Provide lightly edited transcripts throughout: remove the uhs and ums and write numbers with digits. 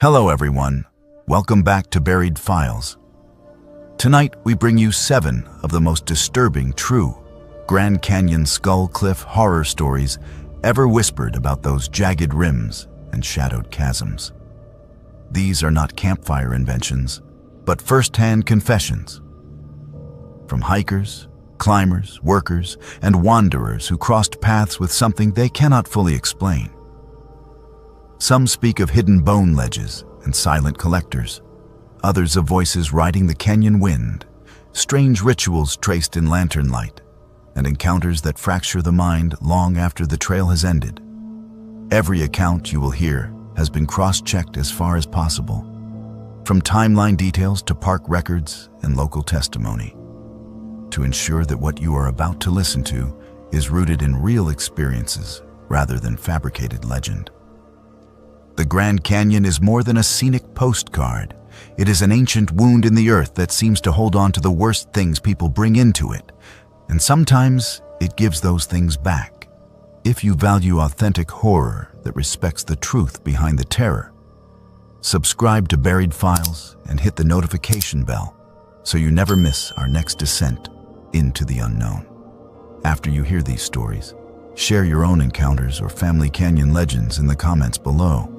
Hello everyone, welcome back to Buried Files. Tonight we bring you 7 of the most disturbing true Grand Canyon Skull Cliff horror stories ever whispered about those jagged rims and shadowed chasms. These are not campfire inventions, but first-hand confessions from hikers, climbers, workers, and wanderers who crossed paths with something they cannot fully explain. Some speak of hidden bone ledges and silent collectors, others of voices riding the canyon wind, strange rituals traced in lantern light, and encounters that fracture the mind long after the trail has ended. Every account you will hear has been cross-checked as far as possible, from timeline details to park records and local testimony, to ensure that what you are about to listen to is rooted in real experiences rather than fabricated legend. The Grand Canyon is more than a scenic postcard. It is an ancient wound in the earth that seems to hold on to the worst things people bring into it, and sometimes it gives those things back. If you value authentic horror that respects the truth behind the terror, subscribe to Buried Files and hit the notification bell so you never miss our next descent into the unknown. After you hear these stories, share your own encounters or family canyon legends in the comments below,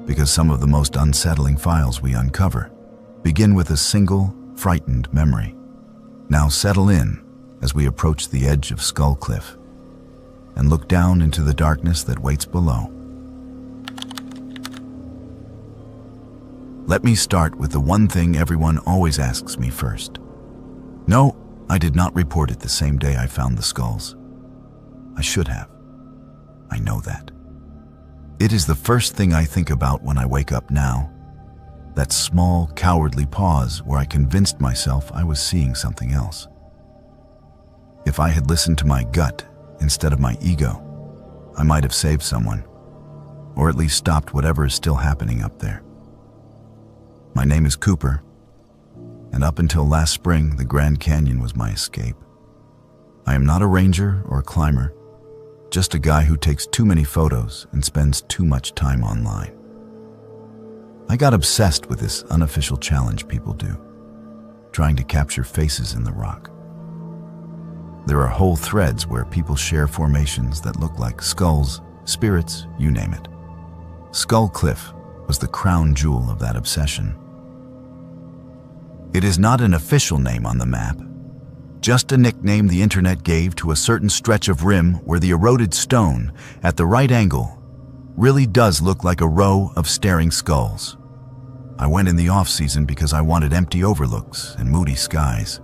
because some of the most unsettling files we uncover begin with a single, frightened memory. Now settle in as we approach the edge of Skull Cliff and look down into the darkness that waits below. Let me start with the one thing everyone always asks me first. No, I did not report it the same day I found the skulls. I should have. I know that. It is the first thing I think about when I wake up now. That small, cowardly pause where I convinced myself I was seeing something else. If I had listened to my gut instead of my ego, I might have saved someone, or at least stopped whatever is still happening up there. My name is Cooper, and up until last spring, the Grand Canyon was my escape. I am not a ranger or a climber, just a guy who takes too many photos and spends too much time online. I got obsessed with this unofficial challenge people do, trying to capture faces in the rock. There are whole threads where people share formations that look like skulls, spirits, you name it. Skull Cliff was the crown jewel of that obsession. It is not an official name on the map, just a nickname the internet gave to a certain stretch of rim where the eroded stone, at the right angle, really does look like a row of staring skulls. I went in the off-season because I wanted empty overlooks and moody skies.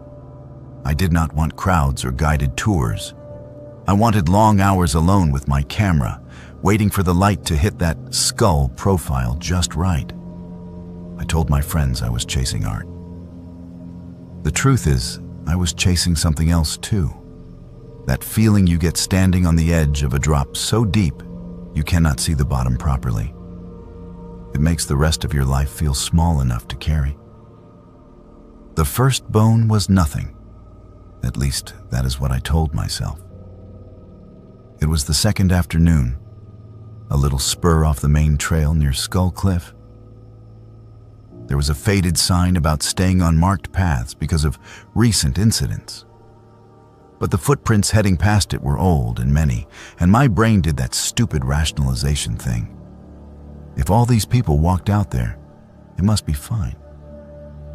I did not want crowds or guided tours. I wanted long hours alone with my camera, waiting for the light to hit that skull profile just right. I told my friends I was chasing art. The truth is, I was chasing something else too. That feeling you get standing on the edge of a drop so deep you cannot see the bottom properly. It makes the rest of your life feel small enough to carry. The first bone was nothing. At least, that is what I told myself. It was the second afternoon, a little spur off the main trail near Skull Cliff. There was a faded sign about staying on marked paths because of recent incidents. But the footprints heading past it were old and many, and my brain did that stupid rationalization thing. If all these people walked out there, it must be fine.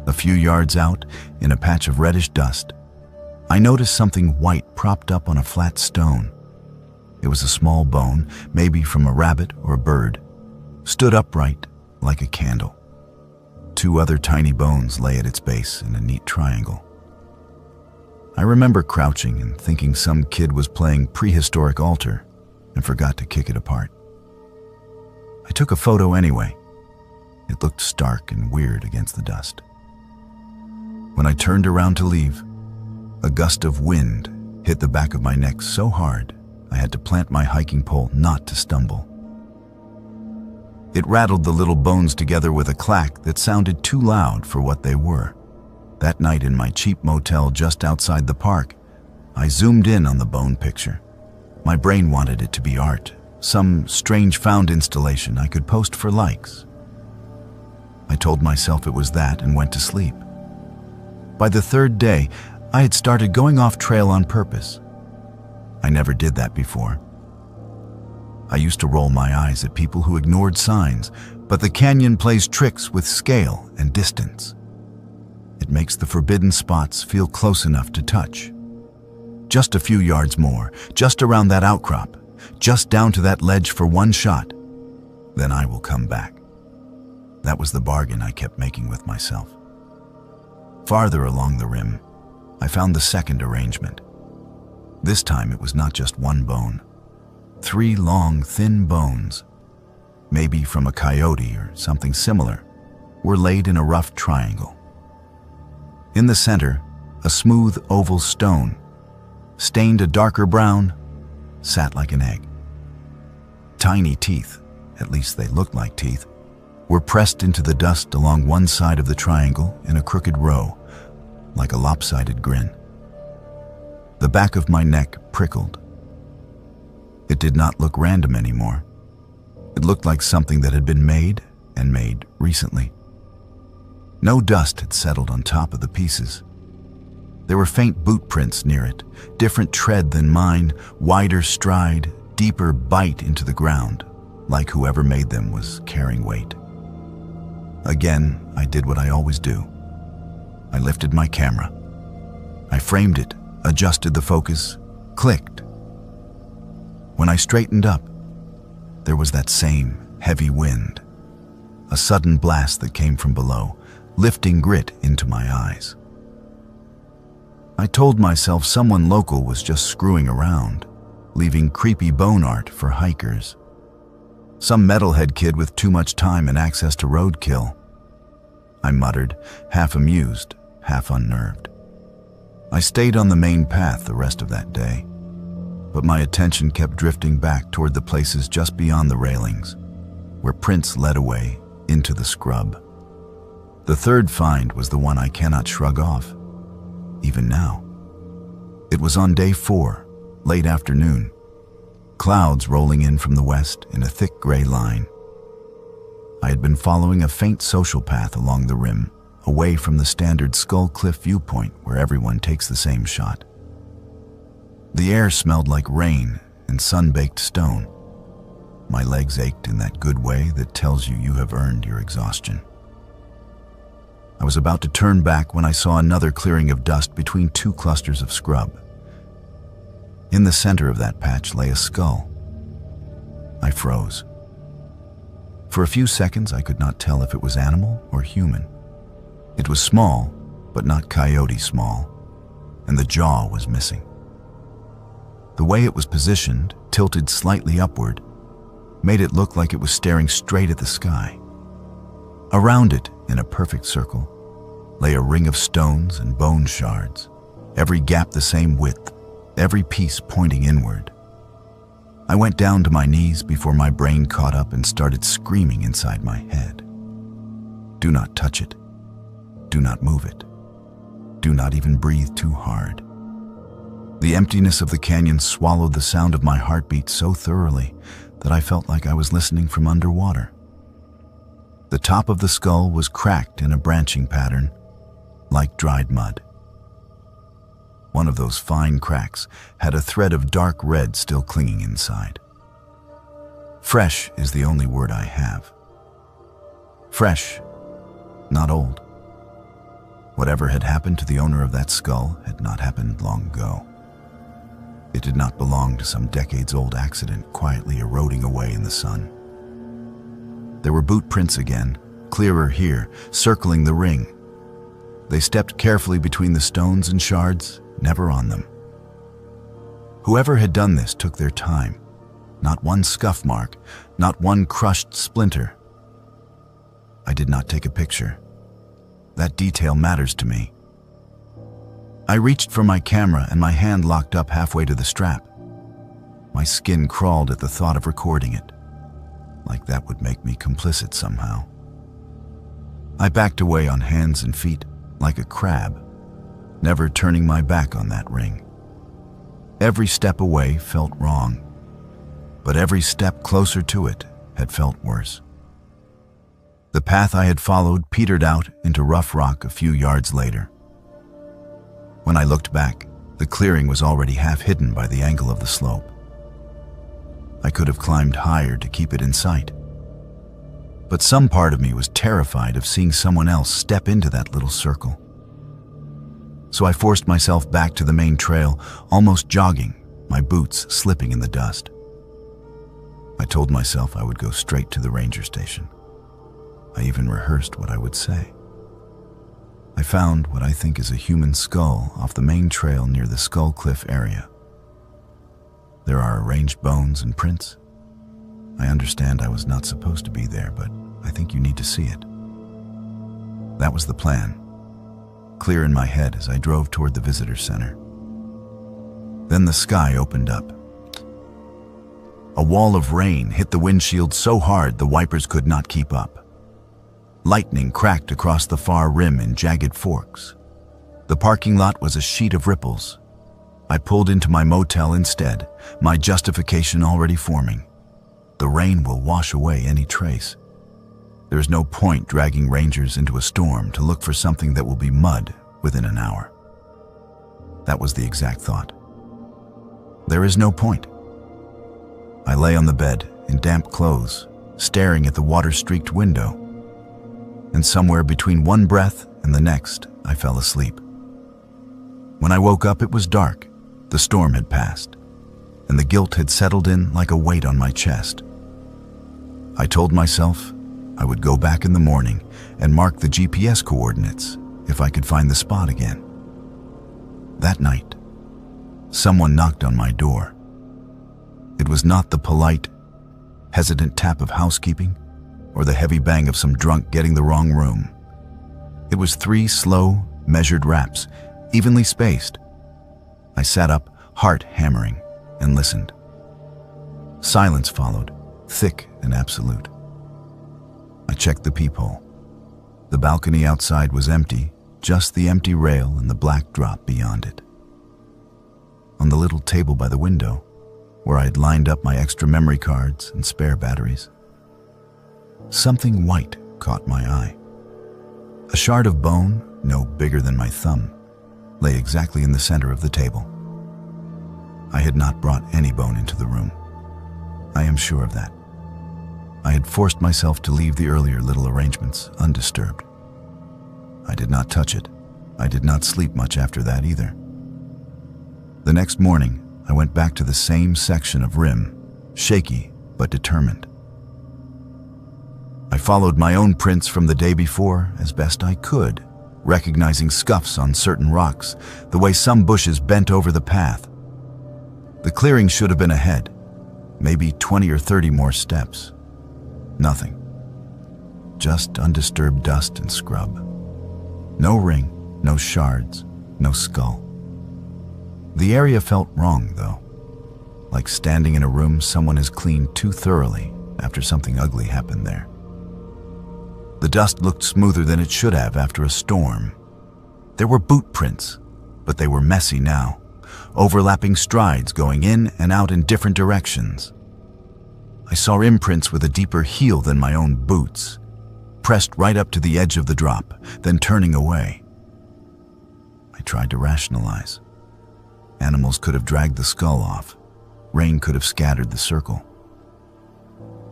A few yards out, in a patch of reddish dust, I noticed something white propped up on a flat stone. It was a small bone, maybe from a rabbit or a bird, stood upright like a candle. 2 other tiny bones lay at its base in a neat triangle. I remember crouching and thinking some kid was playing prehistoric altar and forgot to kick it apart. I took a photo anyway. It looked stark and weird against the dust. When I turned around to leave, a gust of wind hit the back of my neck so hard I had to plant my hiking pole not to stumble. It rattled the little bones together with a clack that sounded too loud for what they were. That night in my cheap motel just outside the park, I zoomed in on the bone picture. My brain wanted it to be art, some strange found installation I could post for likes. I told myself it was that and went to sleep. By the third day, I had started going off trail on purpose. I never did that before. I used to roll my eyes at people who ignored signs, but the canyon plays tricks with scale and distance. It makes the forbidden spots feel close enough to touch. Just a few yards more, just around that outcrop, just down to that ledge for one shot, then I will come back. That was the bargain I kept making with myself. Farther along the rim, I found the second arrangement. This time it was not just one bone. 3 long, thin bones, maybe from a coyote or something similar, were laid in a rough triangle. In the center, a smooth oval stone, stained a darker brown, sat like an egg. Tiny teeth, at least they looked like teeth, were pressed into the dust along one side of the triangle in a crooked row, like a lopsided grin. The back of my neck prickled. It did not look random anymore. It looked like something that had been made, and made recently. No dust had settled on top of the pieces. There were faint boot prints near it, different tread than mine, wider stride, deeper bite into the ground, like whoever made them was carrying weight. Again, I did what I always do. I lifted my camera. I framed it, adjusted the focus, clicked. When I straightened up, there was that same heavy wind, a sudden blast that came from below, lifting grit into my eyes. I told myself someone local was just screwing around, leaving creepy bone art for hikers. Some metalhead kid with too much time and access to roadkill. I muttered, half amused, half unnerved. I stayed on the main path the rest of that day, but my attention kept drifting back toward the places just beyond the railings, where prints led away into the scrub. The third find was the one I cannot shrug off, even now. It was on day 4, late afternoon, clouds rolling in from the west in a thick gray line. I had been following a faint social path along the rim, away from the standard Skull Cliff viewpoint where everyone takes the same shot. The air smelled like rain and sun-baked stone. My legs ached in that good way that tells you you have earned your exhaustion. I was about to turn back when I saw another clearing of dust between 2 clusters of scrub. In the center of that patch lay a skull. I froze. For a few seconds, I could not tell if it was animal or human. It was small, but not coyote small, and the jaw was missing. The way it was positioned, tilted slightly upward, made it look like it was staring straight at the sky. Around it, in a perfect circle, lay a ring of stones and bone shards, every gap the same width, every piece pointing inward. I went down to my knees before my brain caught up and started screaming inside my head. Do not touch it. Do not move it. Do not even breathe too hard. The emptiness of the canyon swallowed the sound of my heartbeat so thoroughly that I felt like I was listening from underwater. The top of the skull was cracked in a branching pattern, like dried mud. One of those fine cracks had a thread of dark red still clinging inside. Fresh is the only word I have. Fresh, not old. Whatever had happened to the owner of that skull had not happened long ago. It did not belong to some decades-old accident quietly eroding away in the sun. There were boot prints again, clearer here, circling the ring. They stepped carefully between the stones and shards, never on them. Whoever had done this took their time. Not one scuff mark, not one crushed splinter. I did not take a picture. That detail matters to me. I reached for my camera and my hand locked up halfway to the strap. My skin crawled at the thought of recording it, like that would make me complicit somehow. I backed away on hands and feet, like a crab, never turning my back on that ring. Every step away felt wrong, but every step closer to it had felt worse. The path I had followed petered out into rough rock a few yards later. When I looked back, the clearing was already half hidden by the angle of the slope. I could have climbed higher to keep it in sight. But some part of me was terrified of seeing someone else step into that little circle. So I forced myself back to the main trail, almost jogging, my boots slipping in the dust. I told myself I would go straight to the ranger station. I even rehearsed what I would say. I found what I think is a human skull off the main trail near the Skull Cliff area. There are arranged bones and prints. I understand I was not supposed to be there, but I think you need to see it. That was the plan, clear in my head as I drove toward the visitor center. Then the sky opened up. A wall of rain hit the windshield so hard the wipers could not keep up. Lightning cracked across the far rim in jagged forks. The parking lot was a sheet of ripples. I pulled into my motel instead, my justification already forming. The rain will wash away any trace. There is no point dragging rangers into a storm to look for something that will be mud within an hour. That was the exact thought. There is no point. I lay on the bed in damp clothes, staring at the water-streaked window. And somewhere between one breath and the next, I fell asleep. When I woke up, it was dark. The storm had passed, and the guilt had settled in like a weight on my chest. I told myself I would go back in the morning and mark the GPS coordinates if I could find the spot again. That night, someone knocked on my door. It was not the polite, hesitant tap of housekeeping or the heavy bang of some drunk getting the wrong room. It was 3 slow, measured raps, evenly spaced. I sat up, heart hammering, and listened. Silence followed, thick and absolute. I checked the peephole. The balcony outside was empty, just the empty rail and the black drop beyond it. On the little table by the window, where I had lined up my extra memory cards and spare batteries, something white caught my eye. A shard of bone, no bigger than my thumb, lay exactly in the center of the table. I had not brought any bone into the room. I am sure of that. I had forced myself to leave the earlier little arrangements undisturbed. I did not touch it. I did not sleep much after that either. The next morning, I went back to the same section of rim, shaky but determined. I followed my own prints from the day before as best I could, recognizing scuffs on certain rocks, the way some bushes bent over the path. The clearing should have been ahead, maybe 20 or 30 more steps. Nothing. Just undisturbed dust and scrub. No ring, no shards, no skull. The area felt wrong, though, like standing in a room someone has cleaned too thoroughly after something ugly happened there. The dust looked smoother than it should have after a storm. There were boot prints, but they were messy now, overlapping strides going in and out in different directions. I saw imprints with a deeper heel than my own boots, pressed right up to the edge of the drop, then turning away. I tried to rationalize. Animals could have dragged the skull off. Rain could have scattered the circle.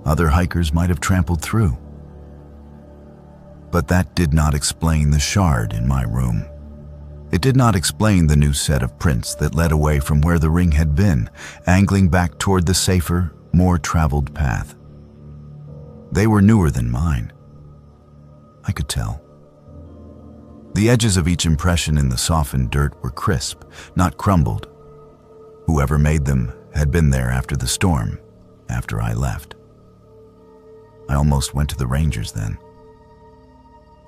Other hikers might have trampled through. But that did not explain the shard in my room. It did not explain the new set of prints that led away from where the ring had been, angling back toward the safer, more traveled path. They were newer than mine. I could tell. The edges of each impression in the softened dirt were crisp, not crumbled. Whoever made them had been there after the storm, after I left. I almost went to the rangers then.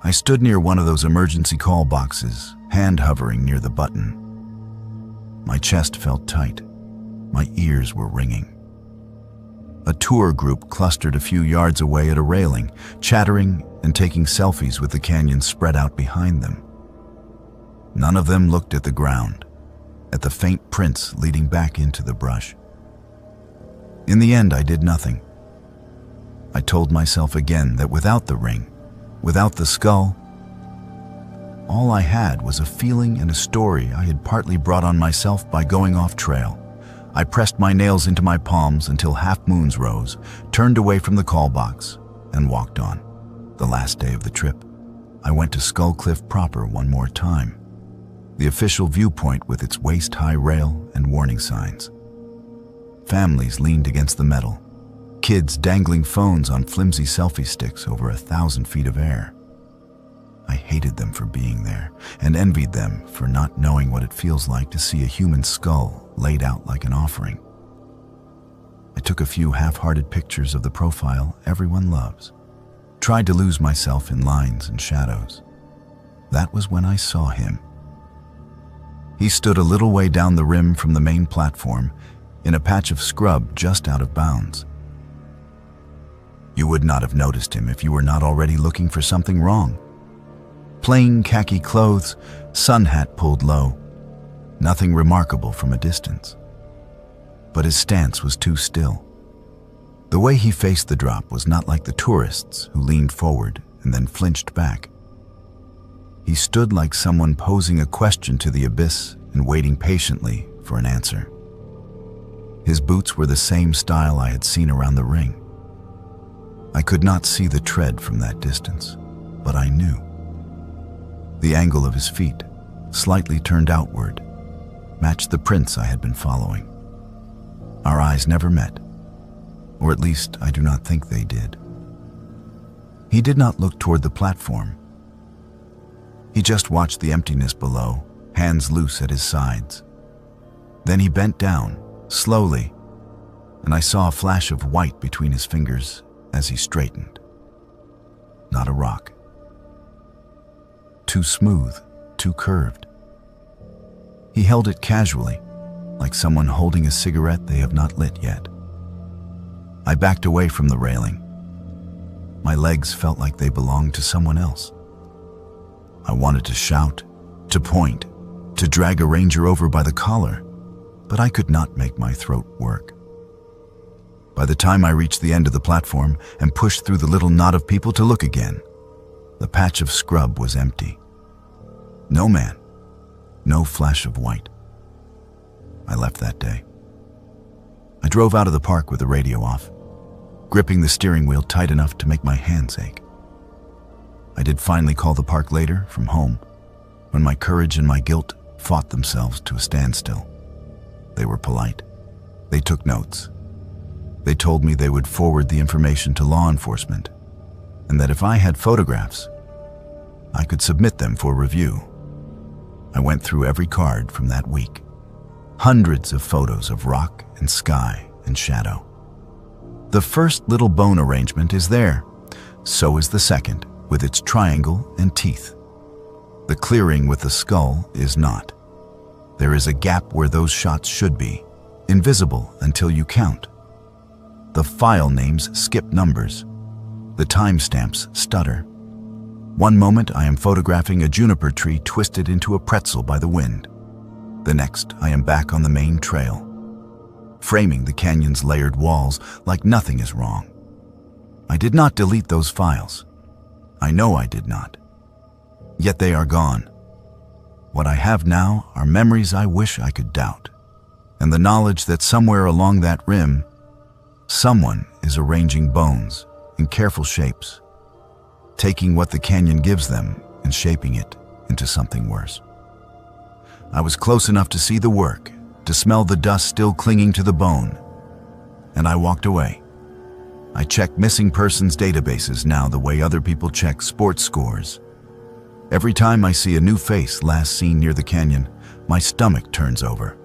I stood near one of those emergency call boxes, hand hovering near the button. My chest felt tight. My ears were ringing. A tour group clustered a few yards away at a railing, chattering and taking selfies with the canyon spread out behind them. None of them looked at the ground, at the faint prints leading back into the brush. In the end, I did nothing. I told myself again that without the ring, Without the skull, all I had was a feeling and a story I had partly brought on myself by going off trail. I pressed my nails into my palms until half moons rose, turned away from the call box, and walked on. The last day of the trip, I went to Skull Cliff proper one more time, the official viewpoint with its waist-high rail and warning signs. Families leaned against the metal, kids dangling phones on flimsy selfie sticks over 1,000 feet of air. I hated them for being there and envied them for not knowing what it feels like to see a human skull laid out like an offering. I took a few half-hearted pictures of the profile everyone loves, tried to lose myself in lines and shadows. That was when I saw him. He stood a little way down the rim from the main platform in a patch of scrub just out of bounds. You would not have noticed him if you were not already looking for something wrong. Plain khaki clothes, sun hat pulled low, nothing remarkable from a distance. But his stance was too still. The way he faced the drop was not like the tourists who leaned forward and then flinched back. He stood like someone posing a question to the abyss and waiting patiently for an answer. His boots were the same style I had seen around the ring. I could not see the tread from that distance, but I knew. The angle of his feet, slightly turned outward, matched the prints I had been following. Our eyes never met, or at least I do not think they did. He did not look toward the platform. He just watched the emptiness below, hands loose at his sides. Then he bent down, slowly, and I saw a flash of white between his fingers as he straightened. Not a rock. Too smooth, too curved. He held it casually, like someone holding a cigarette they have not lit yet. I backed away from the railing. My legs felt like they belonged to someone else. I wanted to shout, to point, to drag a ranger over by the collar, but I could not make my throat work. By the time I reached the end of the platform and pushed through the little knot of people to look again, the patch of scrub was empty. No man, no flash of white. I left that day. I drove out of the park with the radio off, gripping the steering wheel tight enough to make my hands ache. I did finally call the park later from home, when my courage and my guilt fought themselves to a standstill. They were polite. They took notes. They told me they would forward the information to law enforcement, and that if I had photographs, I could submit them for review. I went through every card from that week. Hundreds of photos of rock and sky and shadow. The first little bone arrangement is there. So is the second, with its triangle and teeth. The clearing with the skull is not. There is a gap where those shots should be, invisible until you count. The file names skip numbers. The timestamps stutter. One moment I am photographing a juniper tree twisted into a pretzel by the wind. The next I am back on the main trail, framing the canyon's layered walls like nothing is wrong. I did not delete those files. I know I did not. Yet they are gone. What I have now are memories I wish I could doubt, and the knowledge that somewhere along that rim, someone is arranging bones in careful shapes, taking what the canyon gives them and shaping it into something worse. I was close enough to see the work, to smell the dust still clinging to the bone, and I walked away. I check missing persons databases now the way other people check sports scores. Every time I see a new face last seen near the canyon, my stomach turns over.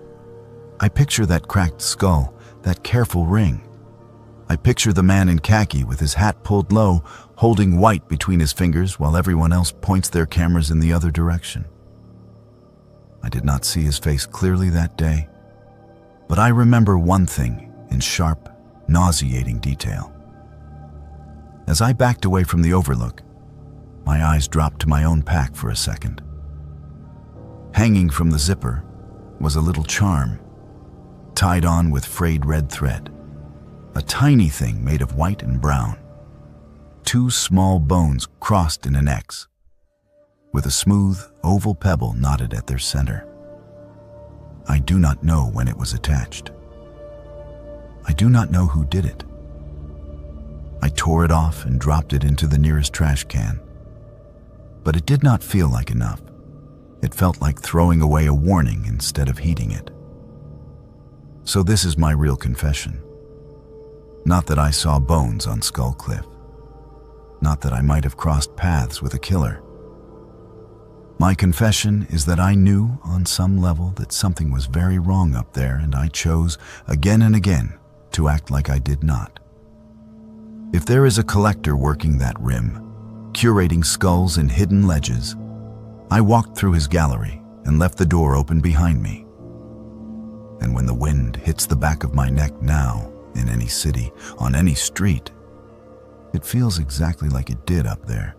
I picture that cracked skull, that careful ring. I picture the man in khaki with his hat pulled low, holding white between his fingers while everyone else points their cameras in the other direction. I did not see his face clearly that day, but I remember one thing in sharp, nauseating detail. As I backed away from the overlook, my eyes dropped to my own pack for a second. Hanging from the zipper was a little charm, tied on with frayed red thread, a tiny thing made of white and brown. two small bones crossed in an X, with a smooth, oval pebble knotted at their center. I do not know when it was attached. I do not know who did it. I tore it off and dropped it into the nearest trash can. But it did not feel like enough. It felt like throwing away a warning instead of heeding it. So this is my real confession. Not that I saw bones on Skull Cliff. Not that I might have crossed paths with a killer. My confession is that I knew on some level that something was very wrong up there, and I chose again and again to act like I did not. If there is a collector working that rim, curating skulls and hidden ledges, I walked through his gallery and left the door open behind me. And when the wind hits the back of my neck now, in any city, on any street, it feels exactly like it did up there,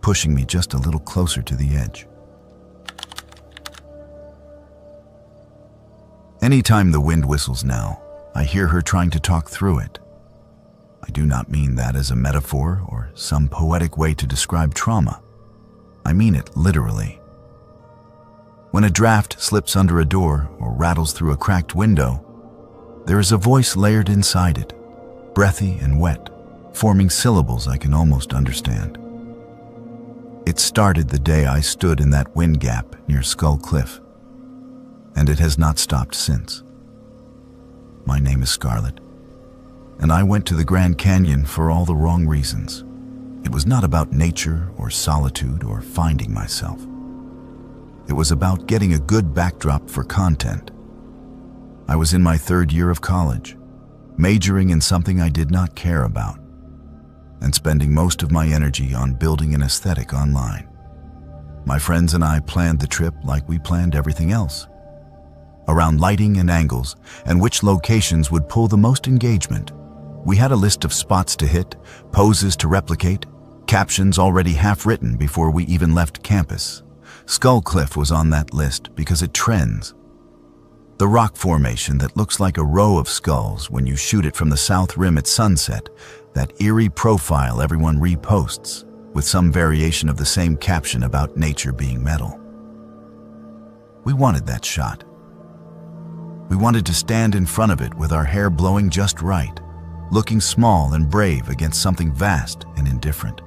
pushing me just a little closer to the edge. Anytime the wind whistles now, I hear her trying to talk through it. I do not mean that as a metaphor or some poetic way to describe trauma. I mean it literally. When a draft slips under a door or rattles through a cracked window, there is a voice layered inside it, breathy and wet, forming syllables I can almost understand. It started the day I stood in that wind gap near Skull Cliff, and it has not stopped since. My name is Scarlett, and I went to the Grand Canyon for all the wrong reasons. It was not about nature or solitude or finding myself. It was about getting a good backdrop for content. I was in my third year of college, majoring in something I did not care about, and spending most of my energy on building an aesthetic online. My friends and I planned the trip like we planned everything else, around lighting and angles and which locations would pull the most engagement. We had a list of spots to hit, poses to replicate, captions already half written before we even left campus. Skull Cliff was on that list because it trends. The rock formation that looks like a row of skulls when you shoot it from the south rim at sunset, that eerie profile everyone reposts, with some variation of the same caption about nature being metal. We wanted that shot. We wanted to stand in front of it with our hair blowing just right, looking small and brave against something vast and indifferent.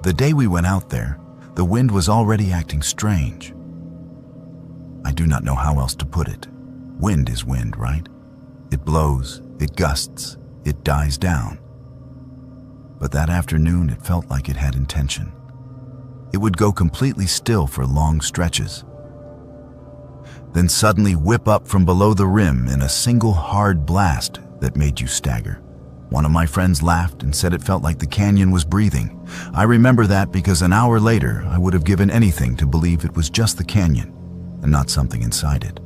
The day we went out there, the wind was already acting strange. I do not know how else to put it. Wind is wind, right? It blows, it gusts, it dies down. But that afternoon, it felt like it had intention. It would go completely still for long stretches, then suddenly whip up from below the rim in a single hard blast that made you stagger. One of my friends laughed and said it felt like the canyon was breathing. I remember that because an hour later, I would have given anything to believe it was just the canyon and not something inside it.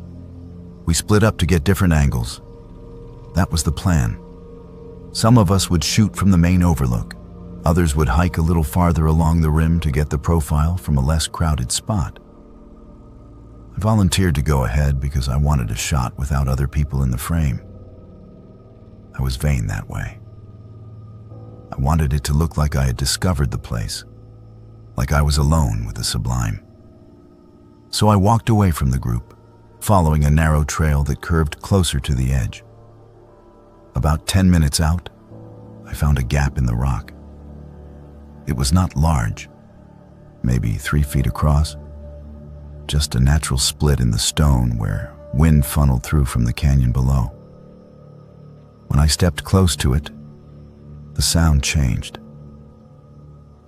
We split up to get different angles. That was the plan. Some of us would shoot from the main overlook. Others would hike a little farther along the rim to get the profile from a less crowded spot. I volunteered to go ahead because I wanted a shot without other people in the frame. I was vain that way. I wanted it to look like I had discovered the place, like I was alone with the sublime. So I walked away from the group, following a narrow trail that curved closer to the edge. About 10 minutes out, I found a gap in the rock. It was not large, maybe 3 feet across, just a natural split in the stone where wind funneled through from the canyon below. When I stepped close to it, the sound changed.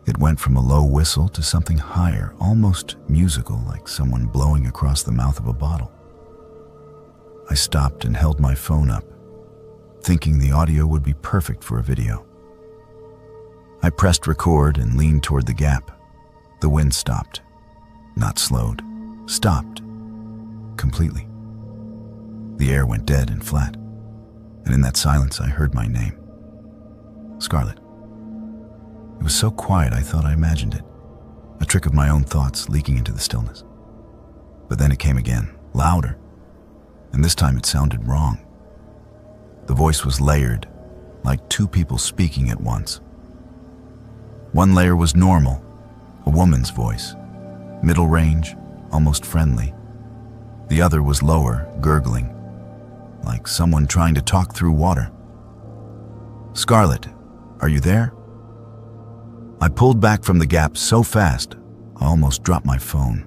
It went from a low whistle to something higher, almost musical, like someone blowing across the mouth of a bottle. I stopped and held my phone up, thinking the audio would be perfect for a video. I pressed record and leaned toward the gap. The wind stopped, not slowed, stopped completely. The air went dead and flat, and in that silence I heard my name. Scarlett. It was so quiet I thought I imagined it, a trick of my own thoughts leaking into the stillness. But then it came again, louder, and this time it sounded wrong. The voice was layered, like two people speaking at once, One layer was normal, a woman's voice, middle range, almost friendly. The other was lower, gurgling, like someone trying to talk through water. "Scarlett, are you there?" I pulled back from the gap so fast, I almost dropped my phone.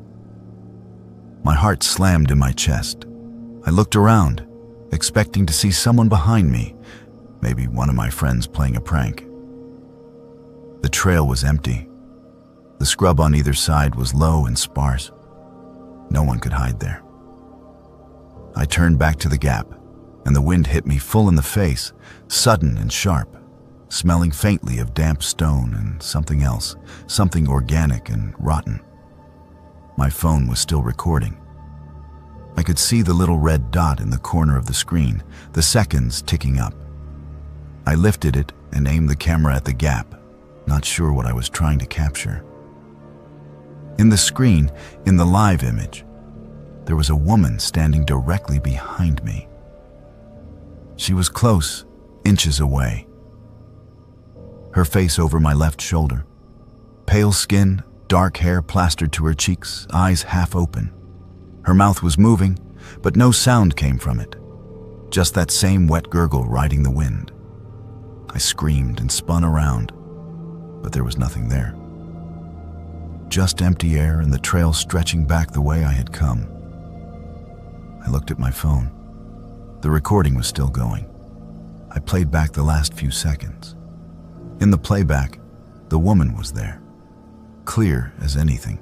My heart slammed in my chest. I looked around, expecting to see someone behind me, maybe one of my friends playing a prank. The trail was empty. The scrub on either side was low and sparse. No one could hide there. I turned back to the gap, and the wind hit me full in the face, sudden and sharp, smelling faintly of damp stone and something else, something organic and rotten. My phone was still recording. I could see the little red dot in the corner of the screen, the seconds ticking up. I lifted it and aimed the camera at the gap, not sure what I was trying to capture. In the screen, in the live image, there was a woman standing directly behind me. She was close, inches away. Her face over my left shoulder. Pale skin, dark hair plastered to her cheeks, eyes half open. Her mouth was moving, but no sound came from it. Just that same wet gurgle riding the wind. I screamed and spun around, but there was nothing there. Just empty air and the trail stretching back the way I had come. I looked at my phone. The recording was still going. I played back the last few seconds. In the playback, the woman was there, clear as anything,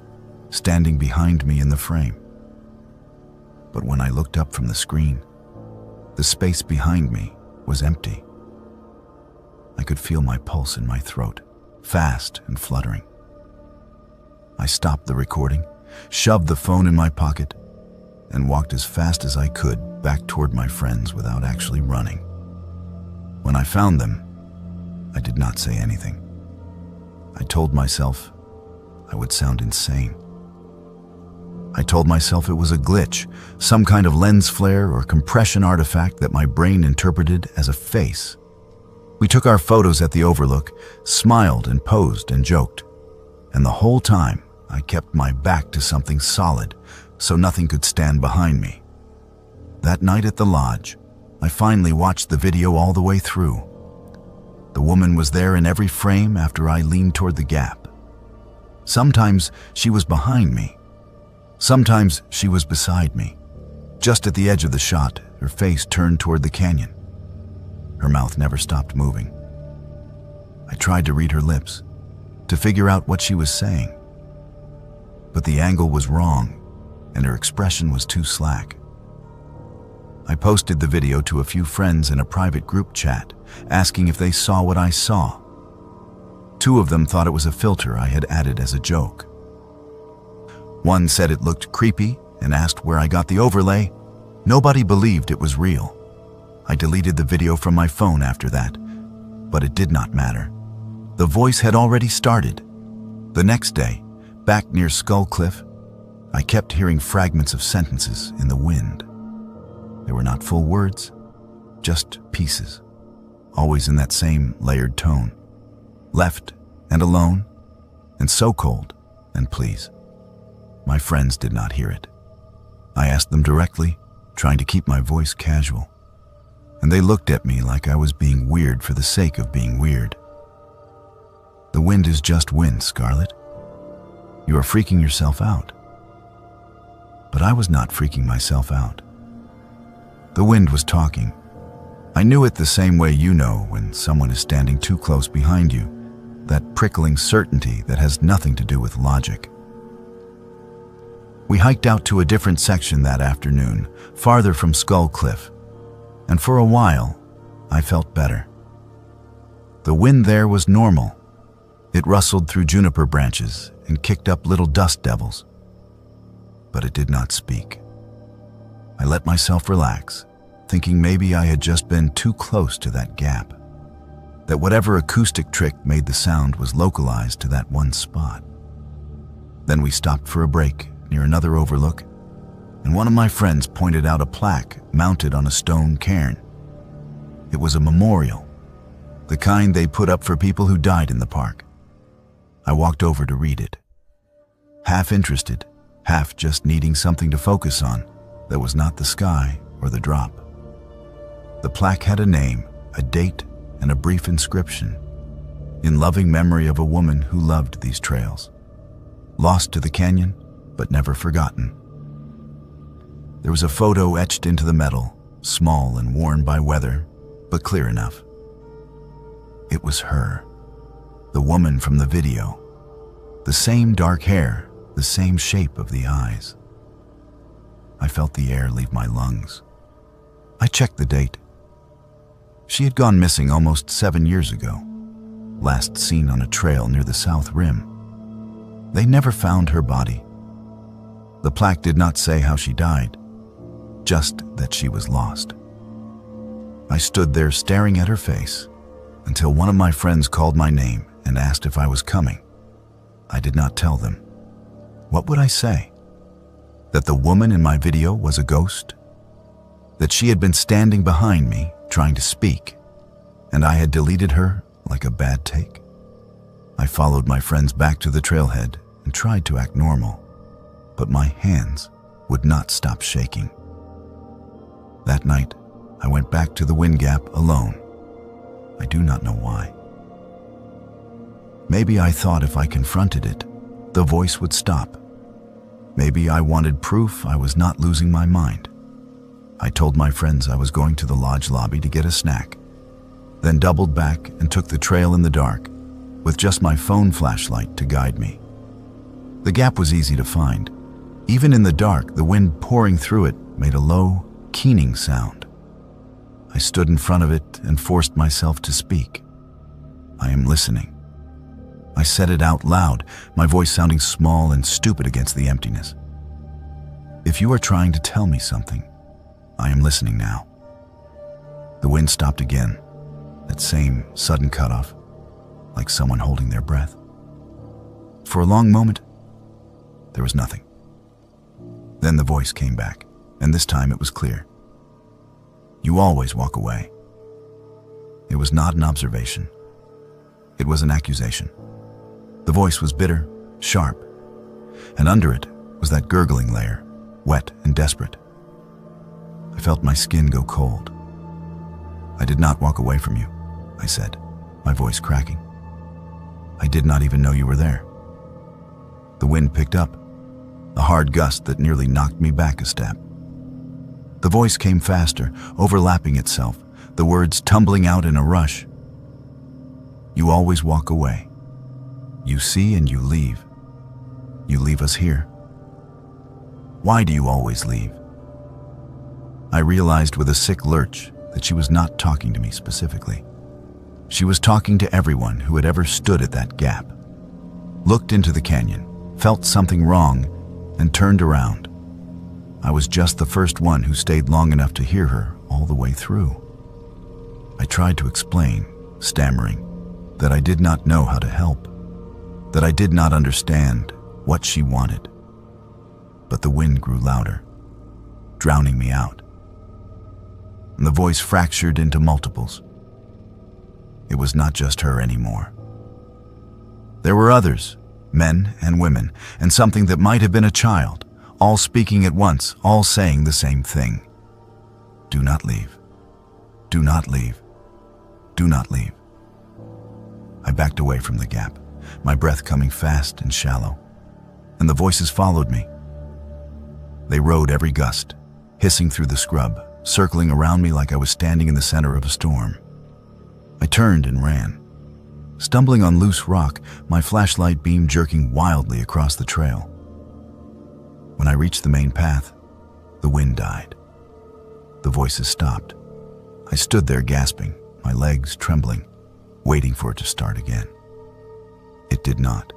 standing behind me in the frame. But when I looked up from the screen, the space behind me was empty. I could feel my pulse in my throat, fast and fluttering. I stopped the recording, shoved the phone in my pocket, and walked as fast as I could back toward my friends without actually running. When I found them, I did not say anything. I told myself I would sound insane. I told myself it was a glitch, some kind of lens flare or compression artifact that my brain interpreted as a face. We took our photos at the overlook, smiled and posed and joked. And the whole time, I kept my back to something solid, so nothing could stand behind me. That night at the lodge, I finally watched the video all the way through. The woman was there in every frame after I leaned toward the gap. Sometimes she was behind me. Sometimes she was beside me. Just at the edge of the shot, her face turned toward the canyon. Her mouth never stopped moving. I tried to read her lips, to figure out what she was saying. But the angle was wrong, and her expression was too slack. I posted the video to a few friends in a private group chat, asking if they saw what I saw. 2 of them thought it was a filter I had added as a joke. One said it looked creepy and asked where I got the overlay. Nobody believed it was real. I deleted the video from my phone after that, but it did not matter. The voice had already started. The next day, back near Skull Cliff, I kept hearing fragments of sentences in the wind. They were not full words, just pieces, always in that same layered tone. Left and alone, and so cold, and please. My friends did not hear it. I asked them directly, trying to keep my voice casual, and they looked at me like I was being weird for the sake of being weird. The wind is just wind, Scarlett. You are freaking yourself out. But I was not freaking myself out. The wind was talking. I knew it the same way you know when someone is standing too close behind you, that prickling certainty that has nothing to do with logic. We hiked out to a different section that afternoon, farther from Skull Cliff, and for a while, I felt better. The wind there was normal. It rustled through juniper branches and kicked up little dust devils. But it did not speak. I let myself relax, thinking maybe I had just been too close to that gap, that whatever acoustic trick made the sound was localized to that one spot. Then we stopped for a break near another overlook, and one of my friends pointed out a plaque mounted on a stone cairn. It was a memorial, the kind they put up for people who died in the park. I walked over to read it, half interested, half just needing something to focus on that was not the sky or the drop. The plaque had a name, a date, and a brief inscription, in loving memory of a woman who loved these trails, lost to the canyon, but never forgotten. There was a photo etched into the metal, small and worn by weather, but clear enough. It was her, the woman from the video, the same dark hair, the same shape of the eyes. I felt the air leave my lungs. I checked the date. She had gone missing almost 7 years ago, last seen on a trail near the south rim. They never found her body. The plaque did not say how she died, just that she was lost. I stood there staring at her face until one of my friends called my name and asked if I was coming. I did not tell them. What would I say? That the woman in my video was a ghost? That she had been standing behind me trying to speak, and I had deleted her like a bad take? I followed my friends back to the trailhead and tried to act normal, but my hands would not stop shaking. That night, I went back to the wind gap alone. I do not know why. Maybe I thought if I confronted it, the voice would stop. Maybe I wanted proof I was not losing my mind. I told my friends I was going to the lodge lobby to get a snack, then doubled back and took the trail in the dark, with just my phone flashlight to guide me. The gap was easy to find. Even in the dark, the wind pouring through it made a low, keening sound. I stood in front of it and forced myself to speak. I am listening. I said it out loud, my voice sounding small and stupid against the emptiness. If you are trying to tell me something, I am listening now. The wind stopped again, that same sudden cutoff, like someone holding their breath. For a long moment, there was nothing. Then the voice came back, and this time it was clear. You always walk away. It was not an observation. It was an accusation. The voice was bitter, sharp, and under it was that gurgling layer, wet and desperate. I felt my skin go cold. I did not walk away from you, I said, my voice cracking. I did not even know you were there. The wind picked up, a hard gust that nearly knocked me back a step. The voice came faster, overlapping itself, the words tumbling out in a rush. You always walk away. You see and you leave. You leave us here. Why do you always leave? I realized with a sick lurch that she was not talking to me specifically. She was talking to everyone who had ever stood at that gap, looked into the canyon, felt something wrong, and turned around. I was just the first one who stayed long enough to hear her all the way through. I tried to explain, stammering, that I did not know how to help, that I did not understand what she wanted. But the wind grew louder, drowning me out, and the voice fractured into multiples. It was not just her anymore. There were others, men and women, and something that might have been a child, all speaking at once, all saying the same thing. Do not leave. Do not leave. Do not leave. I backed away from the gap, my breath coming fast and shallow, and the voices followed me. They rode every gust, hissing through the scrub, circling around me like I was standing in the center of a storm. I turned and ran, stumbling on loose rock, my flashlight beam jerking wildly across the trail. When I reached the main path, the wind died. The voices stopped. I stood there gasping, my legs trembling, waiting for it to start again. It did not.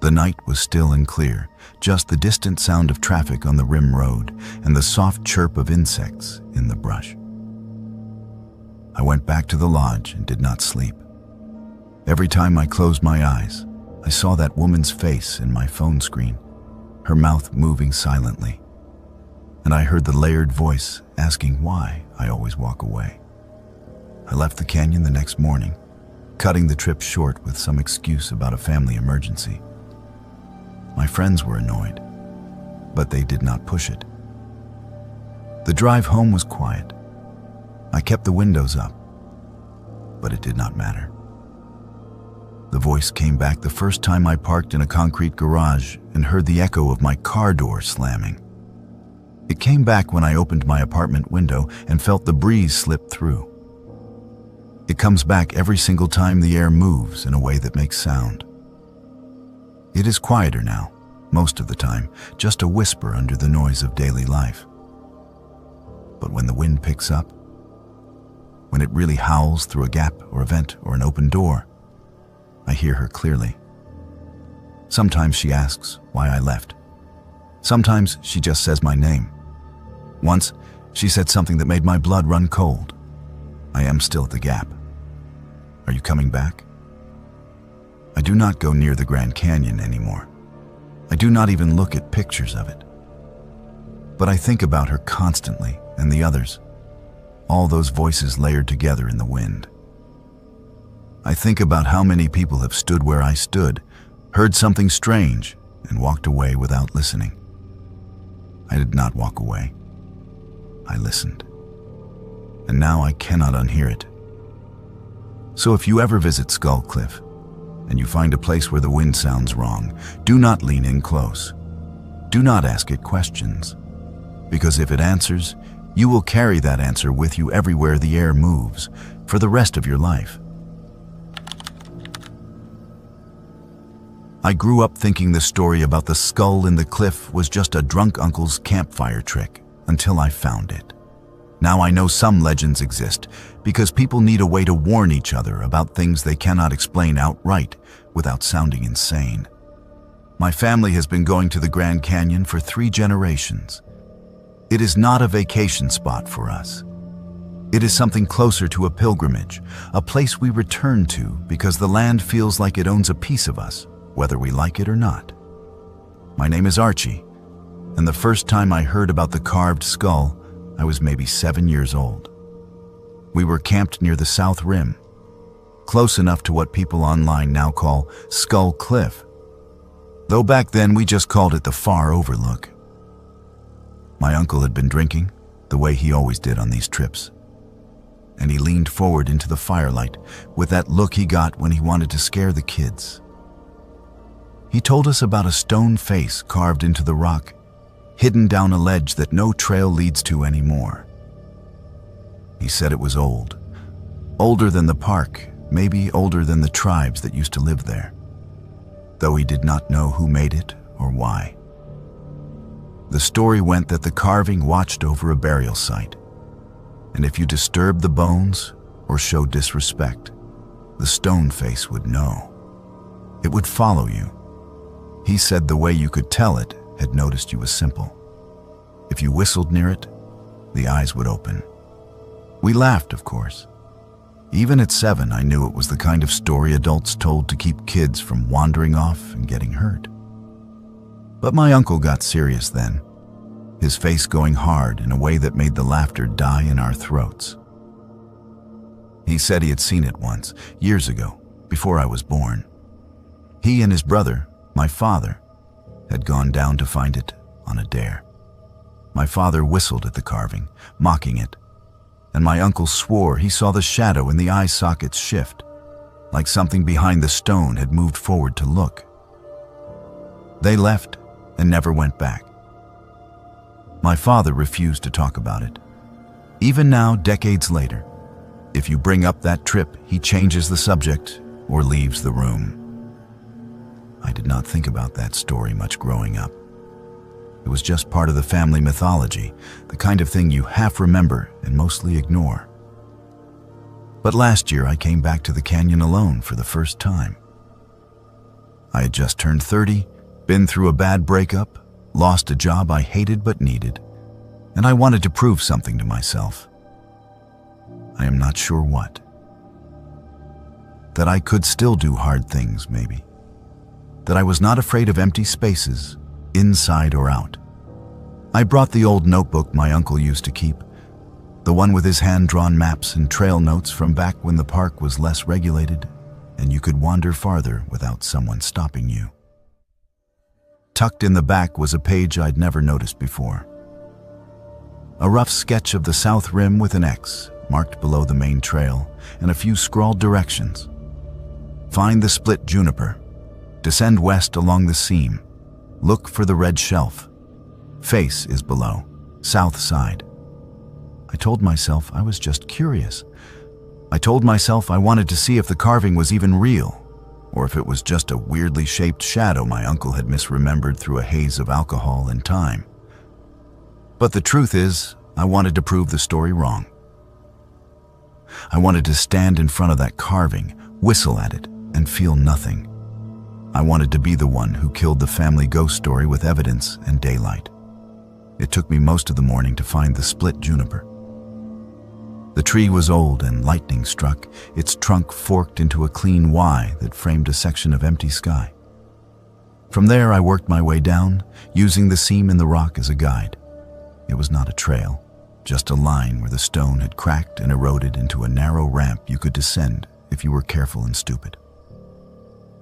The night was still and clear, just the distant sound of traffic on the rim road and the soft chirp of insects in the brush. I went back to the lodge and did not sleep. Every time I closed my eyes, I saw that woman's face in my phone screen, her mouth moving silently, and I heard the layered voice asking why I always walk away. I left the canyon the next morning, cutting the trip short with some excuse about a family emergency. My friends were annoyed, but they did not push it. The drive home was quiet. I kept the windows up, but it did not matter. The voice came back the first time I parked in a concrete garage and heard the echo of my car door slamming. It came back when I opened my apartment window and felt the breeze slip through. It comes back every single time the air moves in a way that makes sound. It is quieter now, most of the time, just a whisper under the noise of daily life. But when the wind picks up, when it really howls through a gap or a vent or an open door, I hear her clearly. Sometimes she asks why I left. Sometimes she just says my name. Once, she said something that made my blood run cold. I am still at the gap. Are you coming back? I do not go near the Grand Canyon anymore. I do not even look at pictures of it. But I think about her constantly and the others, all those voices layered together in the wind. I think about how many people have stood where I stood, heard something strange, and walked away without listening. I did not walk away. I listened. And now I cannot unhear it. So if you ever visit Skull Cliff, and you find a place where the wind sounds wrong, do not lean in close. Do not ask it questions, because if it answers, you will carry that answer with you everywhere the air moves for the rest of your life. I grew up thinking the story about the skull in the cliff was just a drunk uncle's campfire trick until I found it. Now I know some legends exist because people need a way to warn each other about things they cannot explain outright without sounding insane. My family has been going to the Grand Canyon for 3 generations. It is not a vacation spot for us. It is something closer to a pilgrimage, a place we return to because the land feels like it owns a piece of us, whether we like it or not. My name is Archie, and the first time I heard about the carved skull, I was maybe 7 years old. We were camped near the South Rim, close enough to what people online now call Skull Cliff, though back then we just called it the Far Overlook. My uncle had been drinking, the way he always did on these trips, and he leaned forward into the firelight with that look he got when he wanted to scare the kids. He told us about a stone face carved into the rock, hidden down a ledge that no trail leads to anymore. He said it was old, older than the park, maybe older than the tribes that used to live there, though he did not know who made it or why. The story went that the carving watched over a burial site, and if you disturbed the bones or showed disrespect, the stone face would know. It would follow you. He said the way you could tell it had noticed you was simple. If you whistled near it, the eyes would open. We laughed, of course. Even at 7, I knew it was the kind of story adults told to keep kids from wandering off and getting hurt. But my uncle got serious then, his face going hard in a way that made the laughter die in our throats. He said he had seen it once, years ago, before I was born. He and his brother, my father, had gone down to find it on a dare. My father whistled at the carving, mocking it, and my uncle swore he saw the shadow in the eye sockets shift, like something behind the stone had moved forward to look. They left and never went back. My father refused to talk about it. Even now, decades later, if you bring up that trip, he changes the subject or leaves the room. I did not think about that story much growing up. It was just part of the family mythology, the kind of thing you half remember and mostly ignore. But last year I came back to the canyon alone for the first time. I had just turned 30, been through a bad breakup, lost a job I hated but needed, and I wanted to prove something to myself. I am not sure what. That I could still do hard things, maybe. That I was not afraid of empty spaces, inside or out. I brought the old notebook my uncle used to keep, the one with his hand-drawn maps and trail notes from back when the park was less regulated and you could wander farther without someone stopping you. Tucked in the back was a page I'd never noticed before. A rough sketch of the south rim with an X marked below the main trail and a few scrawled directions. Find the split juniper. Descend west along the seam. Look for the red shelf. Face is below, south side. I told myself I was just curious. I told myself I wanted to see if the carving was even real, or if it was just a weirdly shaped shadow my uncle had misremembered through a haze of alcohol and time. But the truth is, I wanted to prove the story wrong. I wanted to stand in front of that carving, whistle at it, and feel nothing. I wanted to be the one who killed the family ghost story with evidence and daylight. It took me most of the morning to find the split juniper. The tree was old and lightning struck, its trunk forked into a clean Y that framed a section of empty sky. From there I worked my way down, using the seam in the rock as a guide. It was not a trail, just a line where the stone had cracked and eroded into a narrow ramp you could descend if you were careful and stupid.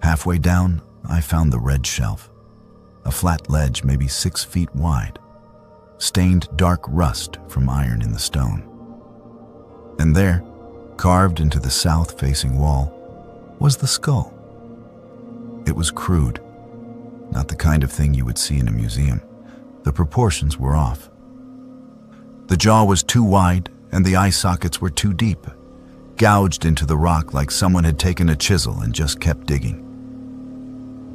Halfway down, I found the red shelf, a flat ledge maybe 6 feet wide, stained dark rust from iron in the stone. And there, carved into the south-facing wall, was the skull. It was crude, not the kind of thing you would see in a museum. The proportions were off. The jaw was too wide and the eye sockets were too deep, gouged into the rock like someone had taken a chisel and just kept digging.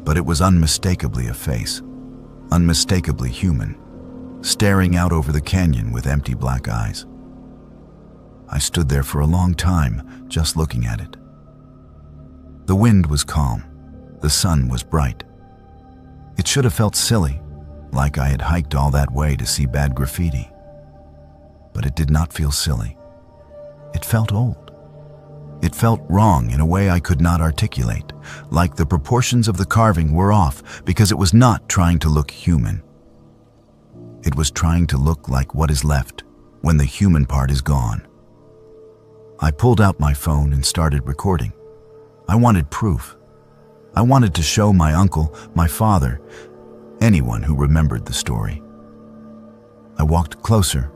But it was unmistakably a face, unmistakably human, staring out over the canyon with empty black eyes. I stood there for a long time, just looking at it. The wind was calm. The sun was bright. It should have felt silly, like I had hiked all that way to see bad graffiti. But it did not feel silly. It felt old. It felt wrong in a way I could not articulate, like the proportions of the carving were off because it was not trying to look human. It was trying to look like what is left when the human part is gone. I pulled out my phone and started recording. I wanted proof. I wanted to show my uncle, my father, anyone who remembered the story. I walked closer,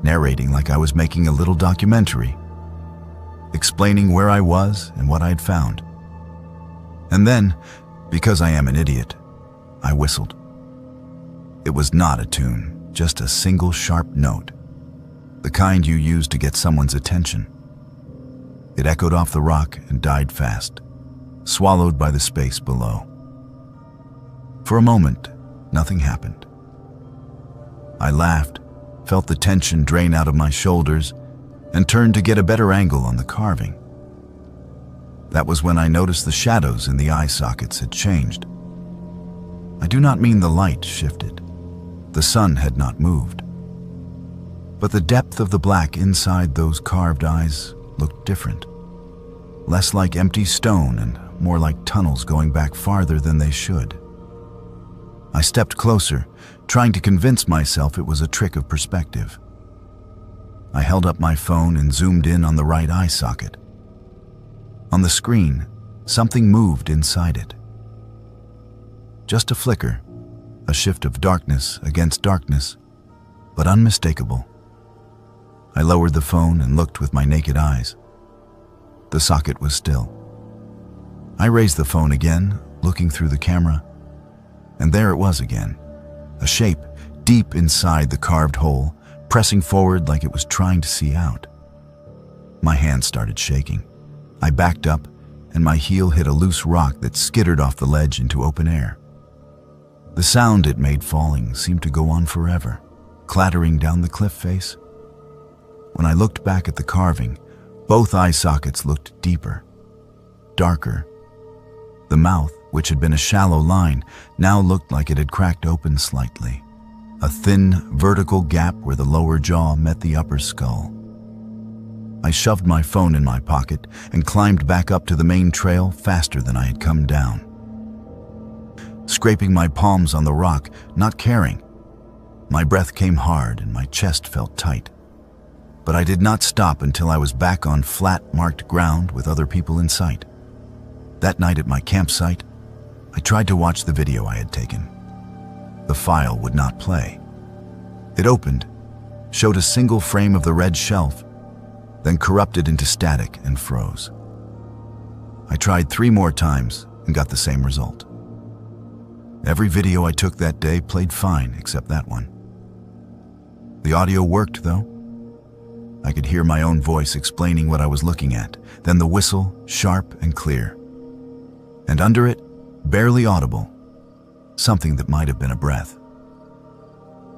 narrating like I was making a little documentary, explaining where I was and what I had found. And then, because I am an idiot, I whistled. It was not a tune, just a single sharp note, the kind you use to get someone's attention. It echoed off the rock and died fast, swallowed by the space below. For a moment, nothing happened. I laughed, felt the tension drain out of my shoulders, and turned to get a better angle on the carving. That was when I noticed the shadows in the eye sockets had changed. I do not mean the light shifted. The sun had not moved. But the depth of the black inside those carved eyes looked different. Less like empty stone and more like tunnels going back farther than they should. I stepped closer, trying to convince myself it was a trick of perspective. I held up my phone and zoomed in on the right eye socket. On the screen, something moved inside it. Just a flicker, a shift of darkness against darkness, but unmistakable. I lowered the phone and looked with my naked eyes. The socket was still. I raised the phone again, looking through the camera, and there it was again, a shape deep inside the carved hole, pressing forward like it was trying to see out. My hand started shaking. I backed up, and my heel hit a loose rock that skittered off the ledge into open air. The sound it made falling seemed to go on forever, clattering down the cliff face. When I looked back at the carving, both eye sockets looked deeper, darker. The mouth, which had been a shallow line, now looked like it had cracked open slightly, a thin, vertical gap where the lower jaw met the upper skull. I shoved my phone in my pocket and climbed back up to the main trail faster than I had come down. Scraping my palms on the rock, not caring. My breath came hard and my chest felt tight. But I did not stop until I was back on flat, marked ground with other people in sight. That night at my campsite, I tried to watch the video I had taken. The file would not play. It opened, showed a single frame of the red shelf, then corrupted into static and froze. I tried 3 more times and got the same result. Every video I took that day played fine except that one. The audio worked, though. I could hear my own voice explaining what I was looking at, then the whistle, sharp and clear. And under it, barely audible, something that might have been a breath.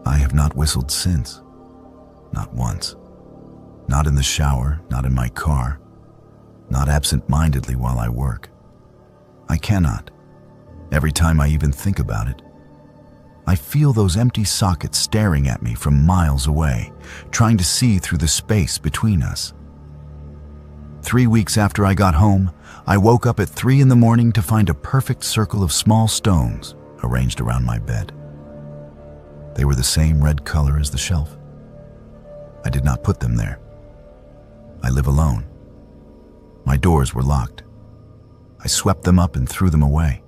I have not whistled since. Not once. Not in the shower, not in my car, not absent-mindedly while I work. I cannot. Every time I even think about it, I feel those empty sockets staring at me from miles away, trying to see through the space between us. 3 weeks after I got home, I woke up at 3 in the morning to find a perfect circle of small stones arranged around my bed. They were the same red color as the shelf. I did not put them there. I live alone. My doors were locked. I swept them up and threw them away.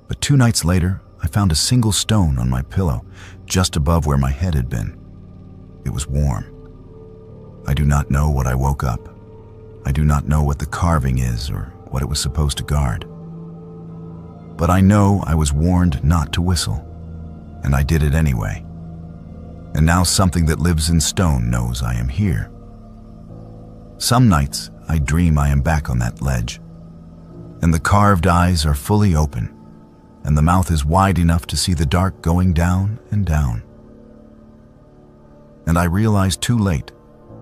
But 2 nights later, I found a single stone on my pillow, just above where my head had been. It was warm. I do not know what I woke up. I do not know what the carving is or what it was supposed to guard. But I know I was warned not to whistle, and I did it anyway. And now something that lives in stone knows I am here. Some nights I dream I am back on that ledge, and the carved eyes are fully open, and the mouth is wide enough to see the dark going down and down. And I realize too late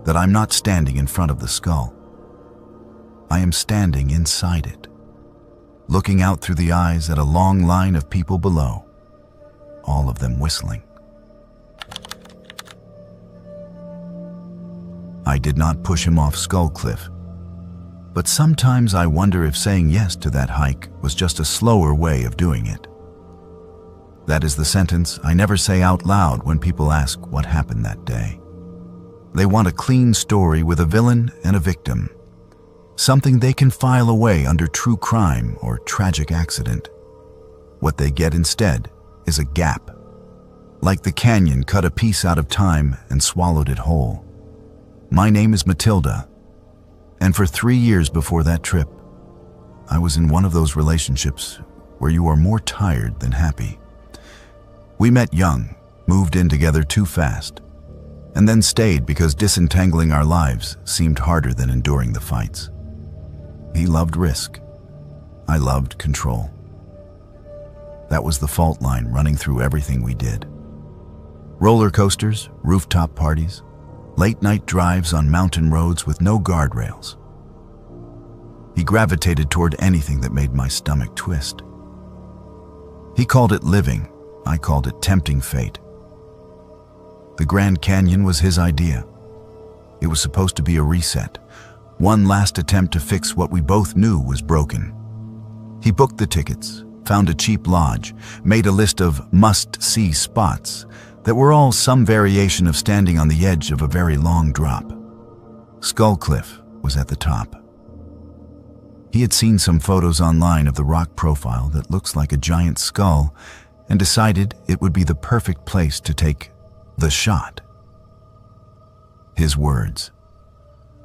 that I'm not standing in front of the skull. I am standing inside it, looking out through the eyes at a long line of people below, all of them whistling. I did not push him off Skull Cliff, but sometimes I wonder if saying yes to that hike was just a slower way of doing it. That is the sentence I never say out loud when people ask what happened that day. They want a clean story with a villain and a victim, something they can file away under true crime or tragic accident. What they get instead is a gap, like the canyon cut a piece out of time and swallowed it whole. My name is Matilda, and for 3 years before that trip, I was in one of those relationships where you are more tired than happy. We met young, moved in together too fast, and then stayed because disentangling our lives seemed harder than enduring the fights. He loved risk. I loved control. That was the fault line running through everything we did. Roller coasters, rooftop parties, late-night drives on mountain roads with no guardrails. He gravitated toward anything that made my stomach twist. He called it living. I called it tempting fate. The Grand Canyon was his idea. It was supposed to be a reset, one last attempt to fix what we both knew was broken. He booked the tickets, found a cheap lodge, made a list of must-see spots that were all some variation of standing on the edge of a very long drop. Skull Cliff was at the top. He had seen some photos online of the rock profile that looks like a giant skull and decided it would be the perfect place to take the shot. His words.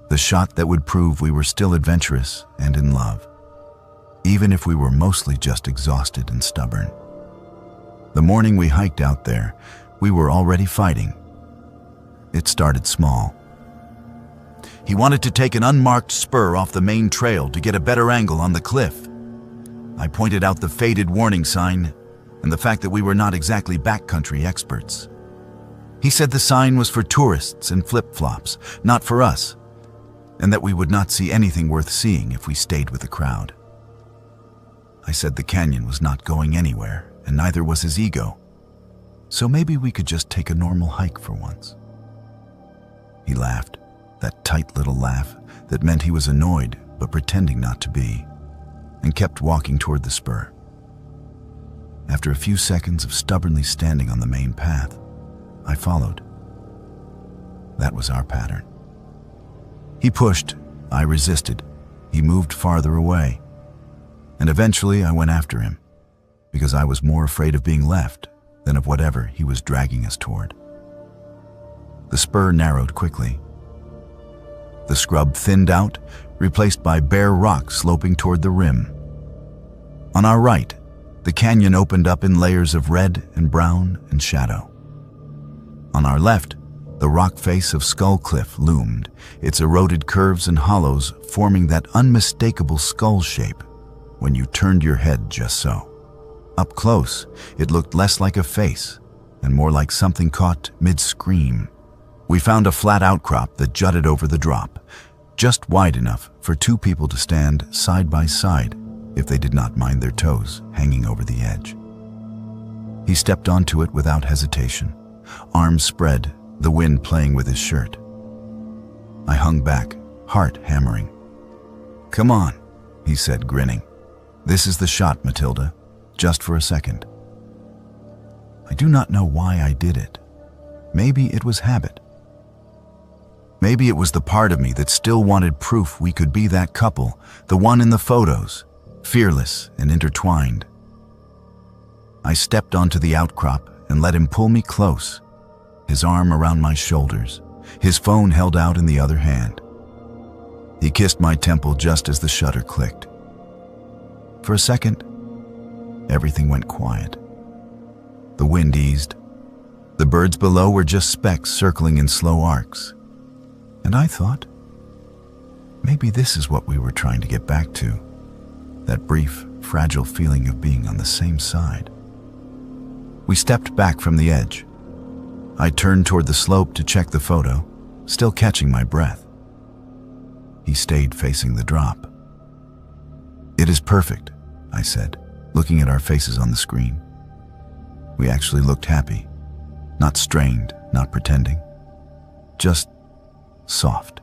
The shot that would prove we were still adventurous and in love, even if we were mostly just exhausted and stubborn. The morning we hiked out there, we were already fighting. It started small. He wanted to take an unmarked spur off the main trail to get a better angle on the cliff. I pointed out the faded warning sign and the fact that we were not exactly backcountry experts. He said the sign was for tourists and flip-flops, not for us, and that we would not see anything worth seeing if we stayed with the crowd. I said the canyon was not going anywhere, and neither was his ego, so maybe we could just take a normal hike for once. He laughed, that tight little laugh that meant he was annoyed but pretending not to be, and kept walking toward the spur. After a few seconds of stubbornly standing on the main path, I followed. That was our pattern. He pushed, I resisted. He moved farther away. And eventually I went after him, because I was more afraid of being left than of whatever he was dragging us toward. The spur narrowed quickly. The scrub thinned out, replaced by bare rock sloping toward the rim. On our right, the canyon opened up in layers of red and brown and shadow. On our left, the rock face of Skull Cliff loomed, its eroded curves and hollows forming that unmistakable skull shape when you turned your head just so. Up close, it looked less like a face and more like something caught mid-scream. We found a flat outcrop that jutted over the drop, just wide enough for two people to stand side by side if they did not mind their toes hanging over the edge. He stepped onto it without hesitation, arms spread, the wind playing with his shirt. I hung back, heart hammering. "Come on," he said, grinning. "This is the shot, Matilda, just for a second." I do not know why I did it. Maybe it was habit. Maybe it was the part of me that still wanted proof we could be that couple, the one in the photos, fearless and intertwined. I stepped onto the outcrop and let him pull me close, his arm around my shoulders, his phone held out in the other hand. He kissed my temple just as the shutter clicked. For a second, everything went quiet. The wind eased. The birds below were just specks circling in slow arcs. And I thought, maybe this is what we were trying to get back to, that brief, fragile feeling of being on the same side. We stepped back from the edge. I turned toward the slope to check the photo, still catching my breath. He stayed facing the drop. "It is perfect," I said, looking at our faces on the screen. We actually looked happy, not strained, not pretending, just soft.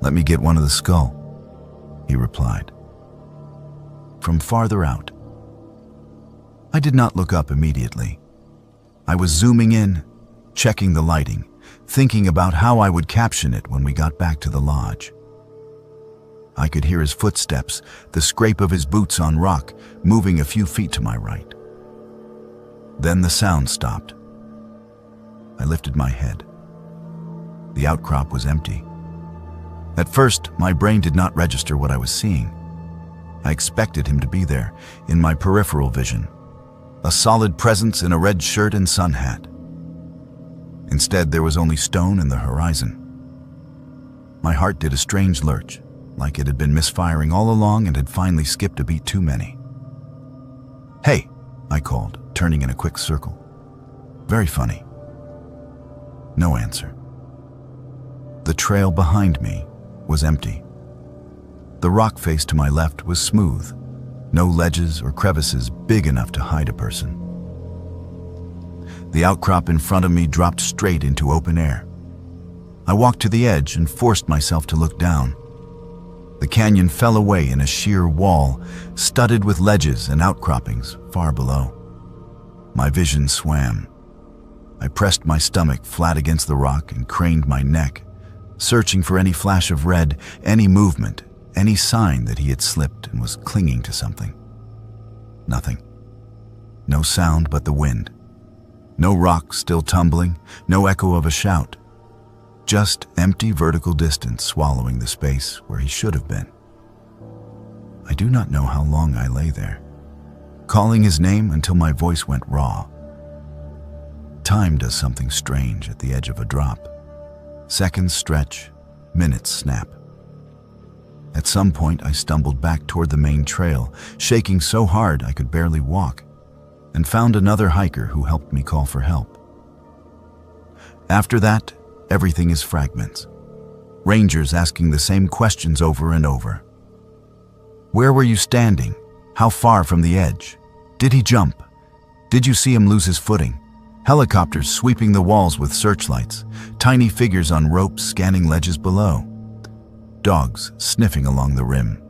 "Let me get one of the skull," he replied. From farther out. I did not look up immediately. I was zooming in, checking the lighting, thinking about how I would caption it when we got back to the lodge. I could hear his footsteps, the scrape of his boots on rock, moving a few feet to my right. Then the sound stopped. I lifted my head. The outcrop was empty. At first, my brain did not register what I was seeing. I expected him to be there, in my peripheral vision, a solid presence in a red shirt and sun hat. Instead, there was only stone and the horizon. My heart did a strange lurch, like it had been misfiring all along and had finally skipped a beat too many. "Hey," I called, turning in a quick circle. "Very funny." No answer. The trail behind me was empty. The rock face to my left was smooth, no ledges or crevices big enough to hide a person. The outcrop in front of me dropped straight into open air. I walked to the edge and forced myself to look down. The canyon fell away in a sheer wall, studded with ledges and outcroppings far below. My vision swam. I pressed my stomach flat against the rock and craned my neck, searching for any flash of red, any movement, any sign that he had slipped and was clinging to something. Nothing. No sound but the wind. No rock still tumbling, no echo of a shout. Just empty vertical distance swallowing the space where he should have been. I do not know how long I lay there, calling his name until my voice went raw. Time does something strange at the edge of a drop. Seconds stretch, minutes snap. At some point, I stumbled back toward the main trail, shaking so hard I could barely walk, and found another hiker who helped me call for help. After that, everything is fragments. Rangers asking the same questions over and over. Where were you standing? How far from the edge? Did he jump? Did you see him lose his footing? Helicopters sweeping the walls with searchlights, tiny figures on ropes scanning ledges below. Dogs sniffing along the rim.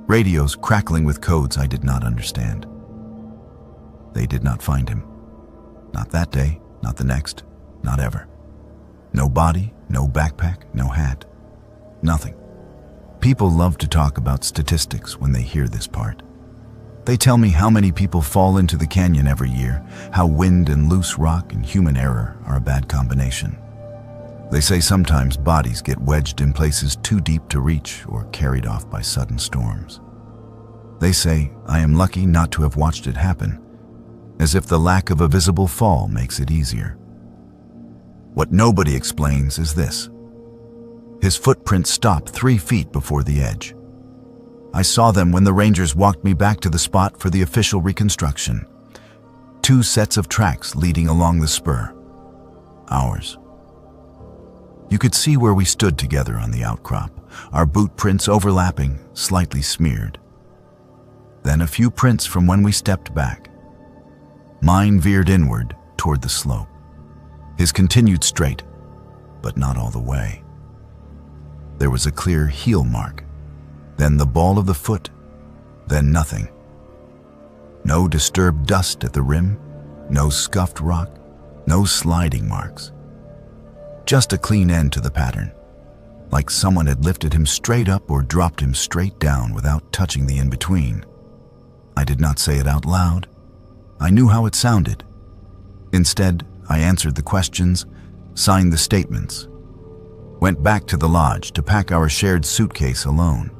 Radios crackling with codes I did not understand. They did not find him. Not that day, not the next, not ever. No body, no backpack, no hat. Nothing. People love to talk about statistics when they hear this part. They tell me how many people fall into the canyon every year, how wind and loose rock and human error are a bad combination. They say sometimes bodies get wedged in places too deep to reach or carried off by sudden storms. They say I am lucky not to have watched it happen, as if the lack of a visible fall makes it easier. What nobody explains is this. His footprints stopped 3 feet before the edge. I saw them when the rangers walked me back to the spot for the official reconstruction. 2 sets of tracks leading along the spur. Ours. You could see where we stood together on the outcrop, our boot prints overlapping, slightly smeared. Then a few prints from when we stepped back. Mine veered inward toward the slope. His continued straight, but not all the way. There was a clear heel mark, then the ball of the foot, then nothing. No disturbed dust at the rim, no scuffed rock, no sliding marks. Just a clean end to the pattern, like someone had lifted him straight up or dropped him straight down without touching the in-between. I did not say it out loud. I knew how it sounded. Instead, I answered the questions, signed the statements, went back to the lodge to pack our shared suitcase alone.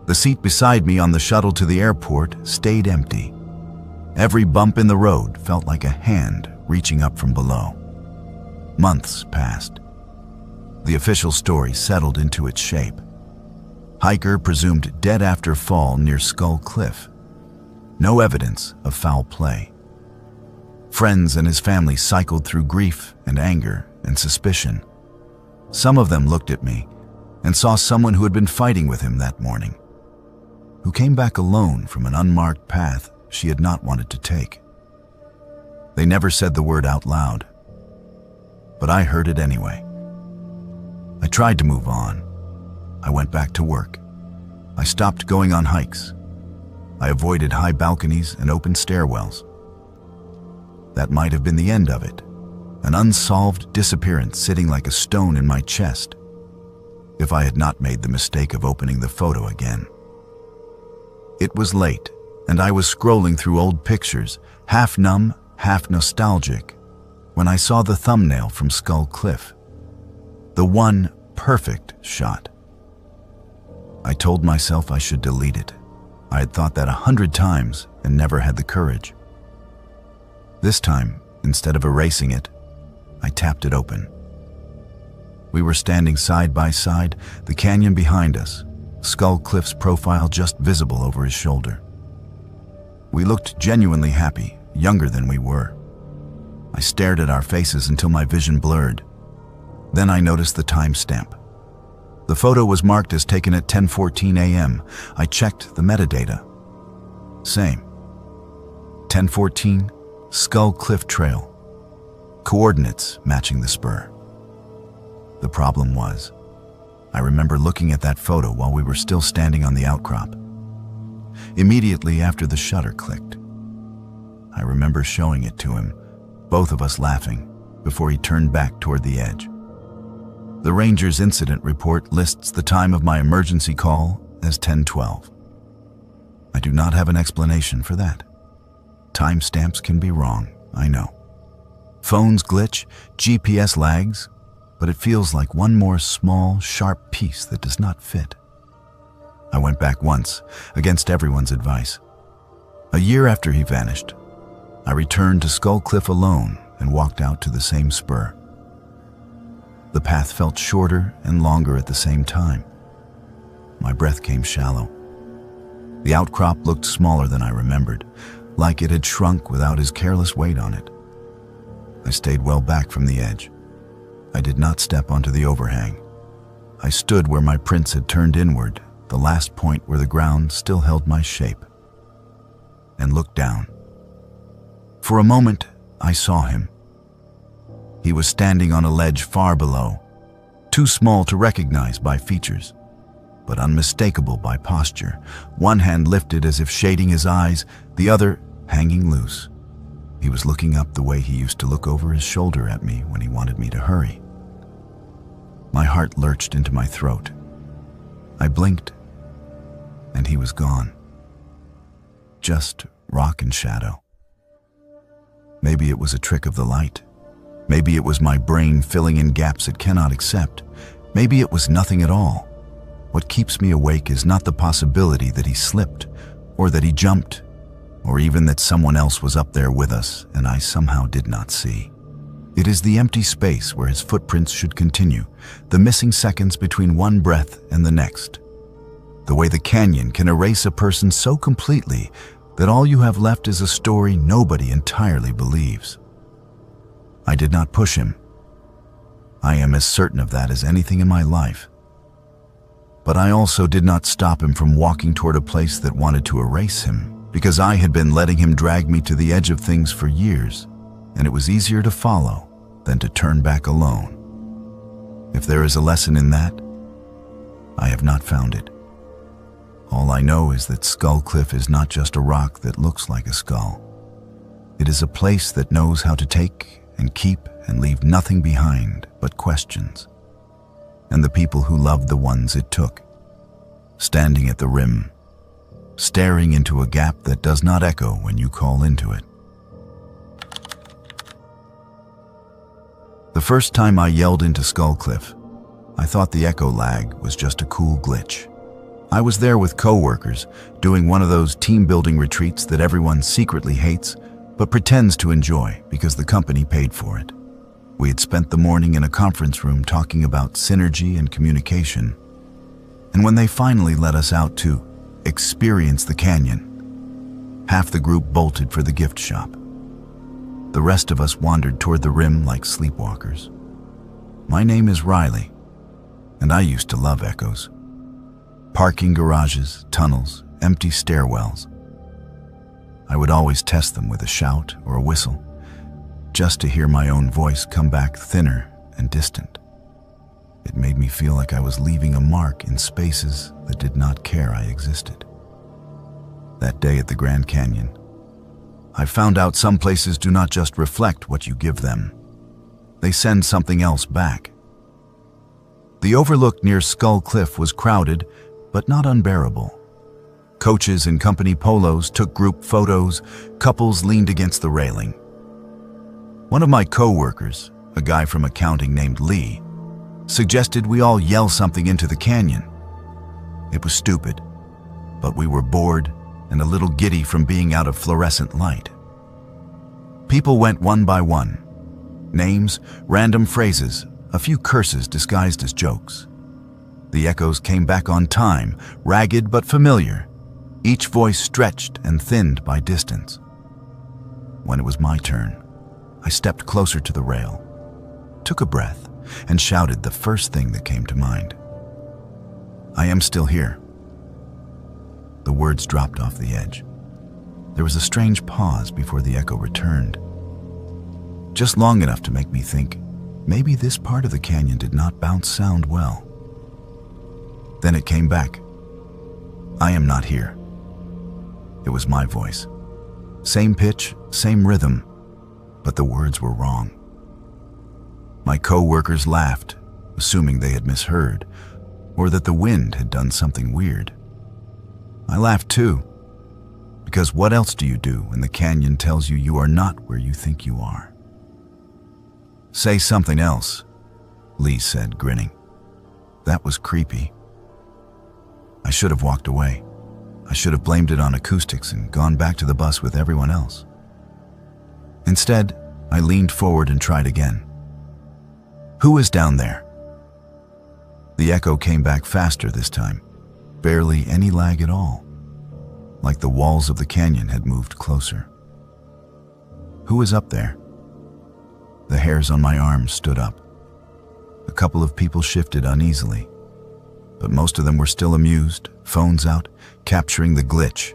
The seat beside me on the shuttle to the airport stayed empty. Every bump in the road felt like a hand reaching up from below. Months passed. The official story settled into its shape. Hiker presumed dead after fall near Skull Cliff. No evidence of foul play. Friends and his family cycled through grief and anger and suspicion. Some of them looked at me and saw someone who had been fighting with him that morning, who came back alone from an unmarked path she had not wanted to take. They never said the word out loud, but I heard it anyway. I tried to move on. I went back to work. I stopped going on hikes. I avoided high balconies and open stairwells. That might have been the end of it, an unsolved disappearance sitting like a stone in my chest, if I had not made the mistake of opening the photo again. It was late, and I was scrolling through old pictures, half numb, half nostalgic, when I saw the thumbnail from Skull Cliff. The one perfect shot. I told myself I should delete it. I had thought that 100 times and never had the courage. This time, instead of erasing it, I tapped it open. We were standing side by side, the canyon behind us, Skull Cliff's profile just visible over his shoulder. We looked genuinely happy, younger than we were. I stared at our faces until my vision blurred. Then I noticed the timestamp. The photo was marked as taken at 10:14 a.m. I checked the metadata. Same. 10:14, Skull Cliff Trail. Coordinates matching the spur. The problem was, I remember looking at that photo while we were still standing on the outcrop. Immediately after the shutter clicked. I remember showing it to him, both of us laughing, before he turned back toward the edge. The ranger's incident report lists the time of my emergency call as 10:12. I do not have an explanation for that. Timestamps can be wrong, I know. Phones glitch, GPS lags, but it feels like one more small, sharp piece that does not fit. I went back once, against everyone's advice. A year after he vanished, I returned to Skull Cliff alone and walked out to the same spur. The path felt shorter and longer at the same time. My breath came shallow. The outcrop looked smaller than I remembered, like it had shrunk without his careless weight on it. I stayed well back from the edge. I did not step onto the overhang. I stood where my prints had turned inward, the last point where the ground still held my shape, and looked down. For a moment, I saw him. He was standing on a ledge far below, too small to recognize by features, but unmistakable by posture, one hand lifted as if shading his eyes, the other hanging loose. He was looking up the way he used to look over his shoulder at me when he wanted me to hurry. My heart lurched into my throat. I blinked, and he was gone. Just rock and shadow. Maybe it was a trick of the light. Maybe it was my brain filling in gaps it cannot accept. Maybe it was nothing at all. What keeps me awake is not the possibility that he slipped, or that he jumped, or even that someone else was up there with us and I somehow did not see. It is the empty space where his footprints should continue, the missing seconds between one breath and the next. The way the canyon can erase a person so completely that all you have left is a story nobody entirely believes. I did not push him. I am as certain of that as anything in my life. But I also did not stop him from walking toward a place that wanted to erase him, because I had been letting him drag me to the edge of things for years, and it was easier to follow than to turn back alone. If there is a lesson in that, I have not found it. All I know is that Skull Cliff is not just a rock that looks like a skull. It is a place that knows how to take and keep and leave nothing behind but questions. And the people who loved the ones it took, standing at the rim, staring into a gap that does not echo when you call into it. The first time I yelled into Skull Cliff, I thought the echo lag was just a cool glitch. I was there with co-workers, doing one of those team-building retreats that everyone secretly hates, but pretends to enjoy because the company paid for it. We had spent the morning in a conference room talking about synergy and communication. And when they finally let us out to experience the canyon, half the group bolted for the gift shop. The rest of us wandered toward the rim like sleepwalkers. My name is Riley, and I used to love echoes. Parking garages, tunnels, empty stairwells. I would always test them with a shout or a whistle, just to hear my own voice come back thinner and distant. It made me feel like I was leaving a mark in spaces that did not care I existed. That day at the Grand Canyon, I found out some places do not just reflect what you give them. They send something else back. The overlook near Skull Cliff was crowded, but not unbearable. Coaches in company polos took group photos, couples leaned against the railing. One of my co-workers, a guy from accounting named Lee, suggested we all yell something into the canyon. It was stupid, but we were bored and a little giddy from being out of fluorescent light. People went one by one. Names, random phrases, a few curses disguised as jokes. The echoes came back on time, ragged but familiar, each voice stretched and thinned by distance. When it was my turn, I stepped closer to the rail, took a breath, and shouted the first thing that came to mind. I am still here. The words dropped off the edge. There was a strange pause before the echo returned, just long enough to make me think maybe this part of the canyon did not bounce sound well. Then it came back. I am not here. It was my voice. Same pitch, same rhythm, but the words were wrong. My co-workers laughed, assuming they had misheard, or that the wind had done something weird. I laughed too, because what else do you do when the canyon tells you you are not where you think you are? Say something else, Lee said, grinning. That was creepy. I should have walked away. I should have blamed it on acoustics and gone back to the bus with everyone else. Instead, I leaned forward and tried again. Who is down there? The echo came back faster this time, barely any lag at all, like the walls of the canyon had moved closer. Who is up there? The hairs on my arms stood up. A couple of people shifted uneasily, but most of them were still amused, phones out, capturing the glitch.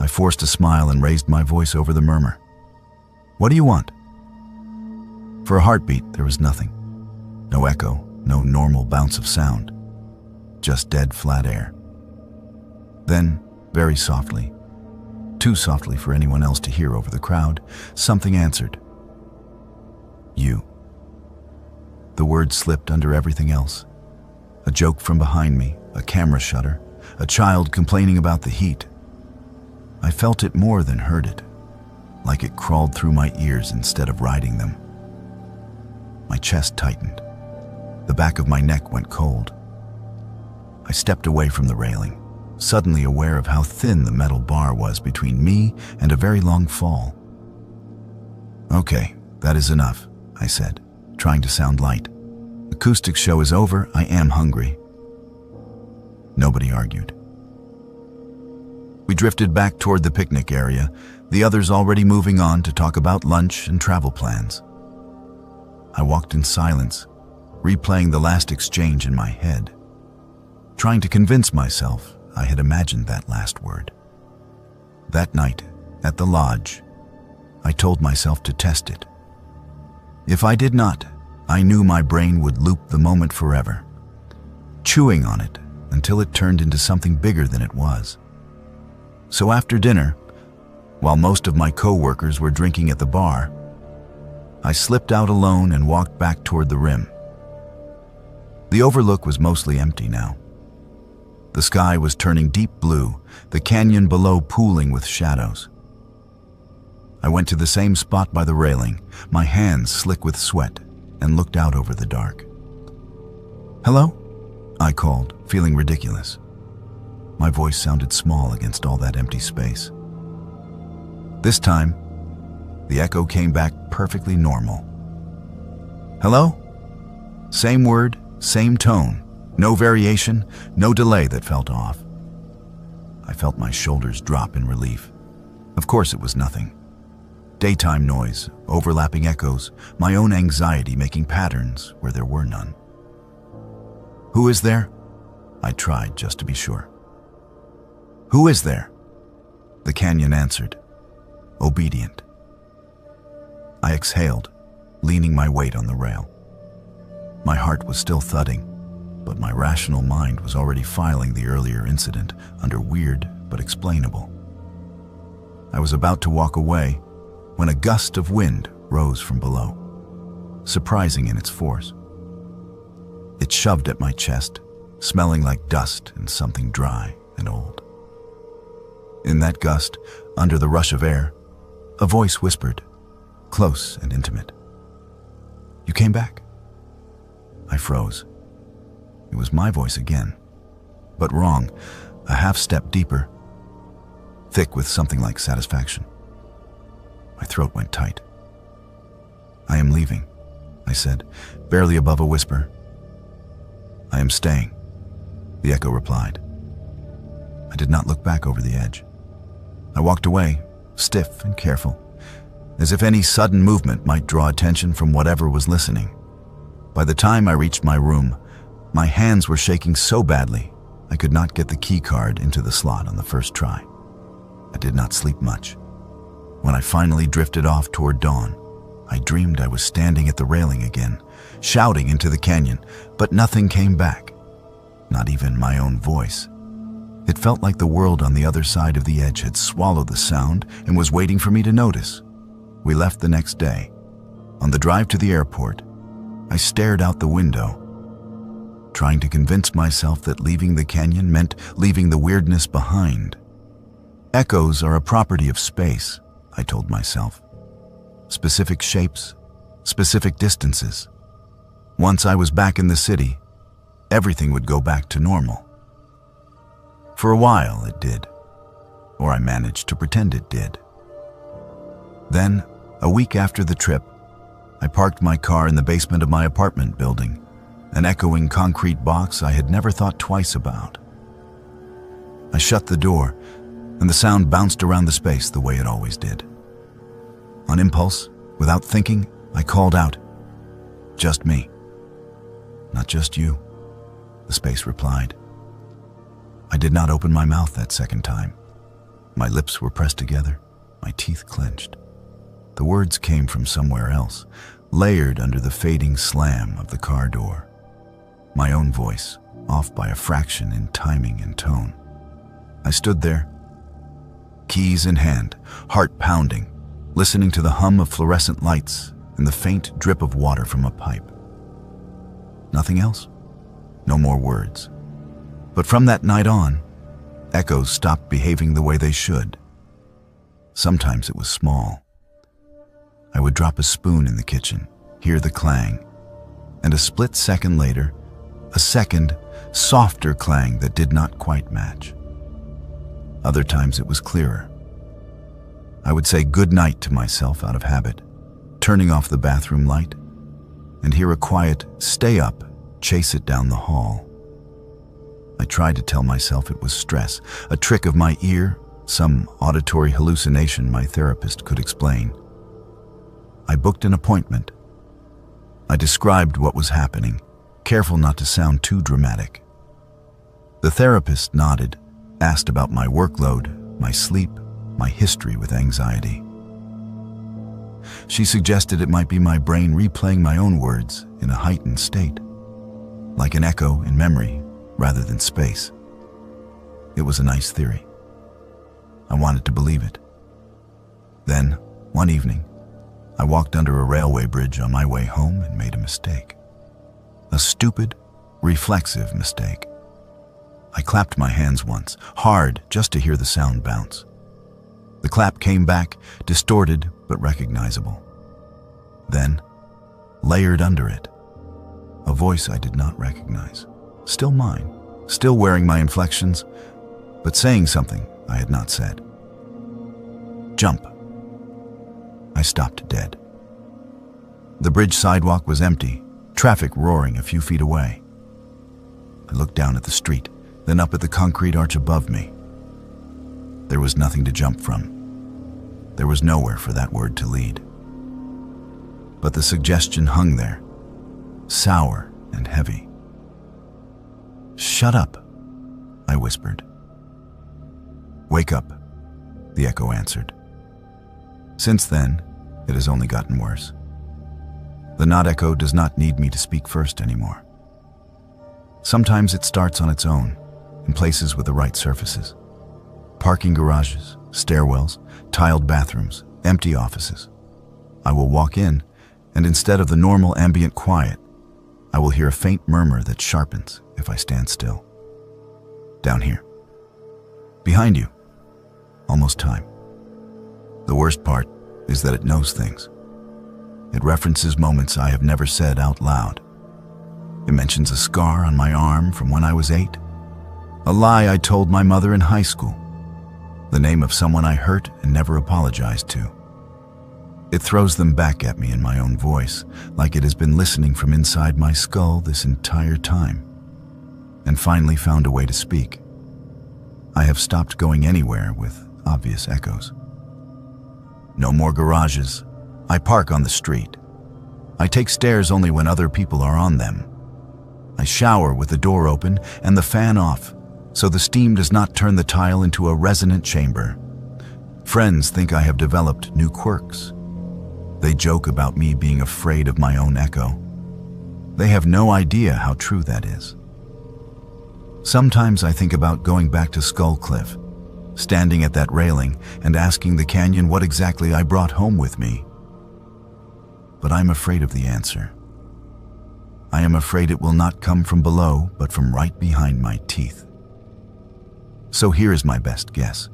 I forced a smile and raised my voice over the murmur. What do you want? For a heartbeat, there was nothing. No echo, no normal bounce of sound. Just dead, flat air. Then, very softly, too softly for anyone else to hear over the crowd, something answered. You. The word slipped under everything else. A joke from behind me, a camera shutter, a child complaining about the heat. I felt it more than heard it, like it crawled through my ears instead of riding them. My chest tightened. The back of my neck went cold. I stepped away from the railing, suddenly aware of how thin the metal bar was between me and a very long fall. "Okay, that is enough," I said, trying to sound light. "Acoustic show is over. I am hungry." Nobody argued. We drifted back toward the picnic area, the others already moving on to talk about lunch and travel plans. I walked in silence, replaying the last exchange in my head, trying to convince myself I had imagined that last word. That night, at the lodge, I told myself to test it. If I did not, I knew my brain would loop the moment forever, chewing on it until it turned into something bigger than it was. So after dinner, while most of my co-workers were drinking at the bar, I slipped out alone and walked back toward the rim. The overlook was mostly empty now. The sky was turning deep blue, the canyon below pooling with shadows. I went to the same spot by the railing, my hands slick with sweat, and looked out over the dark. "Hello?" I called, feeling ridiculous. My voice sounded small against all that empty space. This time, the echo came back perfectly normal. "Hello?" Same word, same tone, no variation, no delay that felt off. I felt my shoulders drop in relief. Of course it was nothing. Daytime noise, overlapping echoes, my own anxiety making patterns where there were none. "Who is there?" I tried just to be sure. "Who is there?" The canyon answered, obedient. I exhaled, leaning my weight on the rail. My heart was still thudding, but my rational mind was already filing the earlier incident under weird but explainable. I was about to walk away when a gust of wind rose from below, surprising in its force. It shoved at my chest, smelling like dust and something dry and old. In that gust, under the rush of air, a voice whispered, close and intimate, "You came back." I froze. It was my voice again, but wrong, a half step deeper, thick with something like satisfaction. My throat went tight. "I am leaving," I said, barely above a whisper. "I am staying," the echo replied. I did not look back over the edge. I walked away, stiff and careful, as if any sudden movement might draw attention from whatever was listening. By the time I reached my room, my hands were shaking so badly I could not get the key card into the slot on the first try. I did not sleep much. When I finally drifted off toward dawn, I dreamed I was standing at the railing again, shouting into the canyon, but nothing came back, not even my own voice. It felt like the world on the other side of the edge had swallowed the sound and was waiting for me to notice. We left the next day. On the drive to the airport, I stared out the window, trying to convince myself that leaving the canyon meant leaving the weirdness behind. Echoes are a property of space, I told myself. Specific shapes, specific distances. Once I was back in the city, everything would go back to normal. For a while it did, or I managed to pretend it did. Then, a week after the trip, I parked my car in the basement of my apartment building, an echoing concrete box I had never thought twice about. I shut the door, and the sound bounced around the space the way it always did. On impulse, without thinking, I called out, "Just me." "Not just you," the space replied. I did not open my mouth that second time. My lips were pressed together, my teeth clenched. The words came from somewhere else, layered under the fading slam of the car door. My own voice, off by a fraction in timing and tone. I stood there, keys in hand, heart pounding, listening to the hum of fluorescent lights and the faint drip of water from a pipe. Nothing else? No more words. But from that night on, echoes stopped behaving the way they should. Sometimes it was small. I would drop a spoon in the kitchen, hear the clang, and a split second later, a second, softer clang that did not quite match. Other times it was clearer. I would say good night to myself out of habit, turning off the bathroom light, and hear a quiet, "Stay up," chase it down the hall. I tried to tell myself it was stress, a trick of my ear, some auditory hallucination my therapist could explain. I booked an appointment. I described what was happening, careful not to sound too dramatic. The therapist nodded, asked about my workload, my sleep, my history with anxiety. She suggested it might be my brain replaying my own words in a heightened state, like an echo in memory rather than space. It was a nice theory. I wanted to believe it. Then, one evening, I walked under a railway bridge on my way home and made a mistake. A stupid, reflexive mistake. I clapped my hands once, hard, just to hear the sound bounce. The clap came back, distorted but recognizable. Then, layered under it, a voice I did not recognize. Still mine, still wearing my inflections, but saying something I had not said. "Jump." I stopped dead. The bridge sidewalk was empty, traffic roaring a few feet away. I looked down at the street, then up at the concrete arch above me. There was nothing to jump from. There was nowhere for that word to lead. But the suggestion hung there, sour and heavy. "Shut up," I whispered. "Wake up," the echo answered. Since then, it has only gotten worse. The not echo does not need me to speak first anymore. Sometimes it starts on its own, in places with the right surfaces. Parking garages, stairwells, tiled bathrooms, empty offices. I will walk in, and instead of the normal ambient quiet, I will hear a faint murmur that sharpens if I stand still. Down here. Behind you. Almost time. The worst part is that it knows things. It references moments I have never said out loud. It mentions a scar on my arm from when I was 8, a lie I told my mother in high school, the name of someone I hurt and never apologized to. It throws them back at me in my own voice, like it has been listening from inside my skull this entire time, and finally found a way to speak. I have stopped going anywhere with obvious echoes. No more garages. I park on the street. I take stairs only when other people are on them. I shower with the door open and the fan off, so the steam does not turn the tile into a resonant chamber. Friends think I have developed new quirks. They joke about me being afraid of my own echo. They have no idea how true that is. Sometimes I think about going back to Skull Cliff, standing at that railing and asking the canyon what exactly I brought home with me. But I'm afraid of the answer. I am afraid it will not come from below, but from right behind my teeth. So here is my best guess.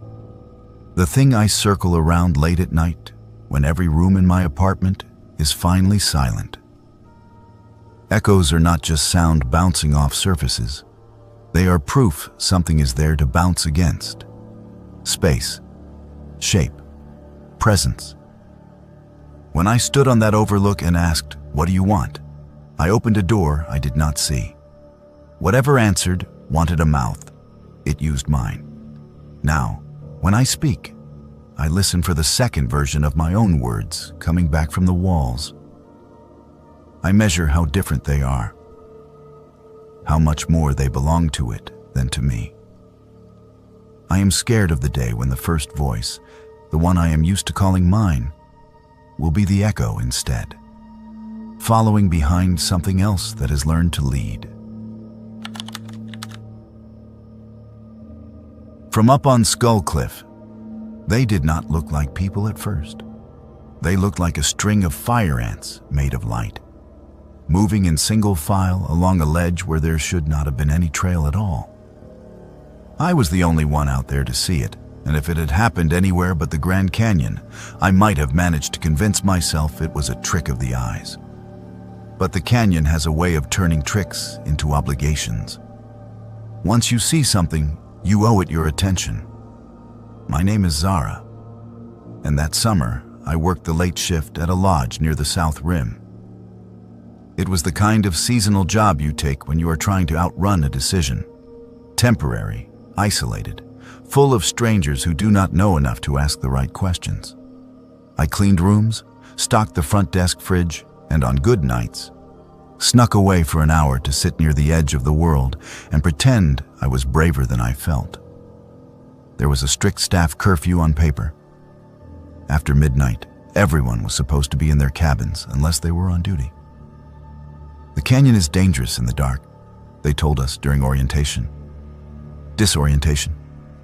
The thing I circle around late at night, when every room in my apartment is finally silent. Echoes are not just sound bouncing off surfaces. They are proof something is there to bounce against. Space, shape, presence. When I stood on that overlook and asked, "What do you want?" I opened a door I did not see. Whatever answered wanted a mouth. It used mine. Now, when I speak, I listen for the second version of my own words coming back from the walls. I measure how different they are, how much more they belong to it than to me. I am scared of the day when the first voice, the one I am used to calling mine, will be the echo instead, following behind something else that has learned to lead. From up on Skull Cliff, they did not look like people at first. They looked like a string of fire ants made of light, moving in single file along a ledge where there should not have been any trail at all. I was the only one out there to see it, and if it had happened anywhere but the Grand Canyon, I might have managed to convince myself it was a trick of the eyes. But the canyon has a way of turning tricks into obligations. Once you see something, you owe it your attention. My name is Zara, and that summer I worked the late shift at a lodge near the South Rim. It was the kind of seasonal job you take when you are trying to outrun a decision. Temporary, isolated, full of strangers who do not know enough to ask the right questions. I cleaned rooms, stocked the front desk fridge, and on good nights, snuck away for an hour to sit near the edge of the world and pretend I was braver than I felt. There was a strict staff curfew on paper. After midnight, everyone was supposed to be in their cabins unless they were on duty. The canyon is dangerous in the dark, they told us during orientation. Disorientation,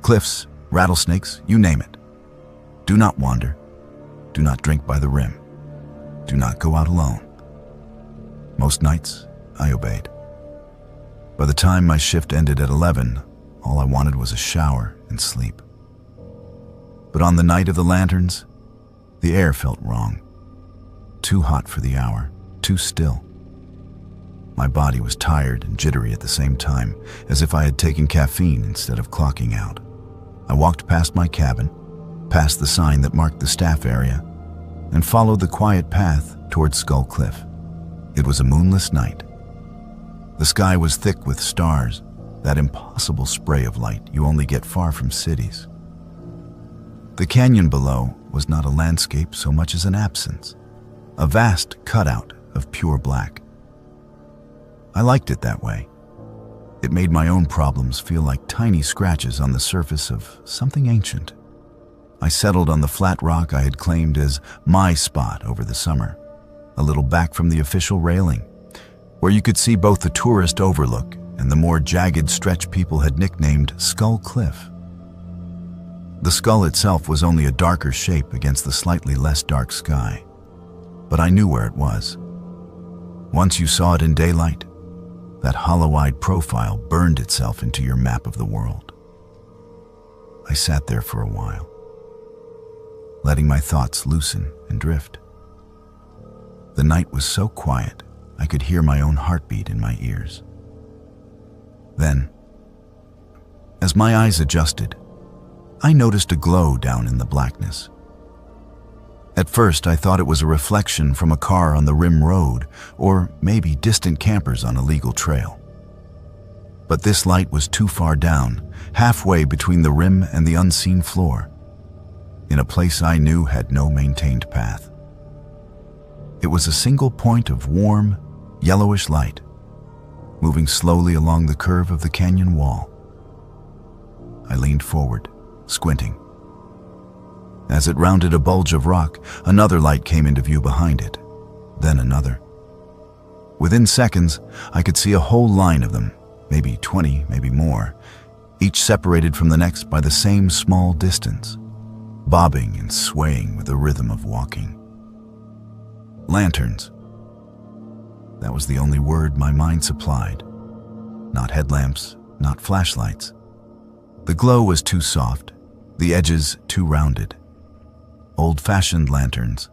cliffs, rattlesnakes, you name it. Do not wander. Do not drink by the rim. Do not go out alone. Most nights, I obeyed. By the time my shift ended at 11, all I wanted was a shower and sleep. But on the night of the lanterns, the air felt wrong. Too hot for the hour, too still. My body was tired and jittery at the same time, as if I had taken caffeine instead of clocking out. I walked past my cabin, past the sign that marked the staff area, and followed the quiet path towards Skull Cliff. It was a moonless night. The sky was thick with stars, that impossible spray of light you only get far from cities. The canyon below was not a landscape so much as an absence, a vast cutout of pure black. I liked it that way. It made my own problems feel like tiny scratches on the surface of something ancient. I settled on the flat rock I had claimed as my spot over the summer, a little back from the official railing, where you could see both the tourist overlook and the more jagged stretch people had nicknamed Skull Cliff. The skull itself was only a darker shape against the slightly less dark sky, but I knew where it was. Once you saw it in daylight, that hollow-eyed profile burned itself into your map of the world. I sat there for a while, letting my thoughts loosen and drift. The night was so quiet, I could hear my own heartbeat in my ears. Then, as my eyes adjusted, I noticed a glow down in the blackness. At first, I thought it was a reflection from a car on the rim road, or maybe distant campers on a legal trail. But this light was too far down, halfway between the rim and the unseen floor, in a place I knew had no maintained path. It was a single point of warm, yellowish light, moving slowly along the curve of the canyon wall. I leaned forward, squinting. As it rounded a bulge of rock, another light came into view behind it, then another. Within seconds, I could see a whole line of them, maybe 20, maybe more, each separated from the next by the same small distance, bobbing and swaying with the rhythm of walking. Lanterns. That was the only word my mind supplied. Not headlamps, not flashlights. The glow was too soft, the edges too rounded. Old-fashioned lanterns.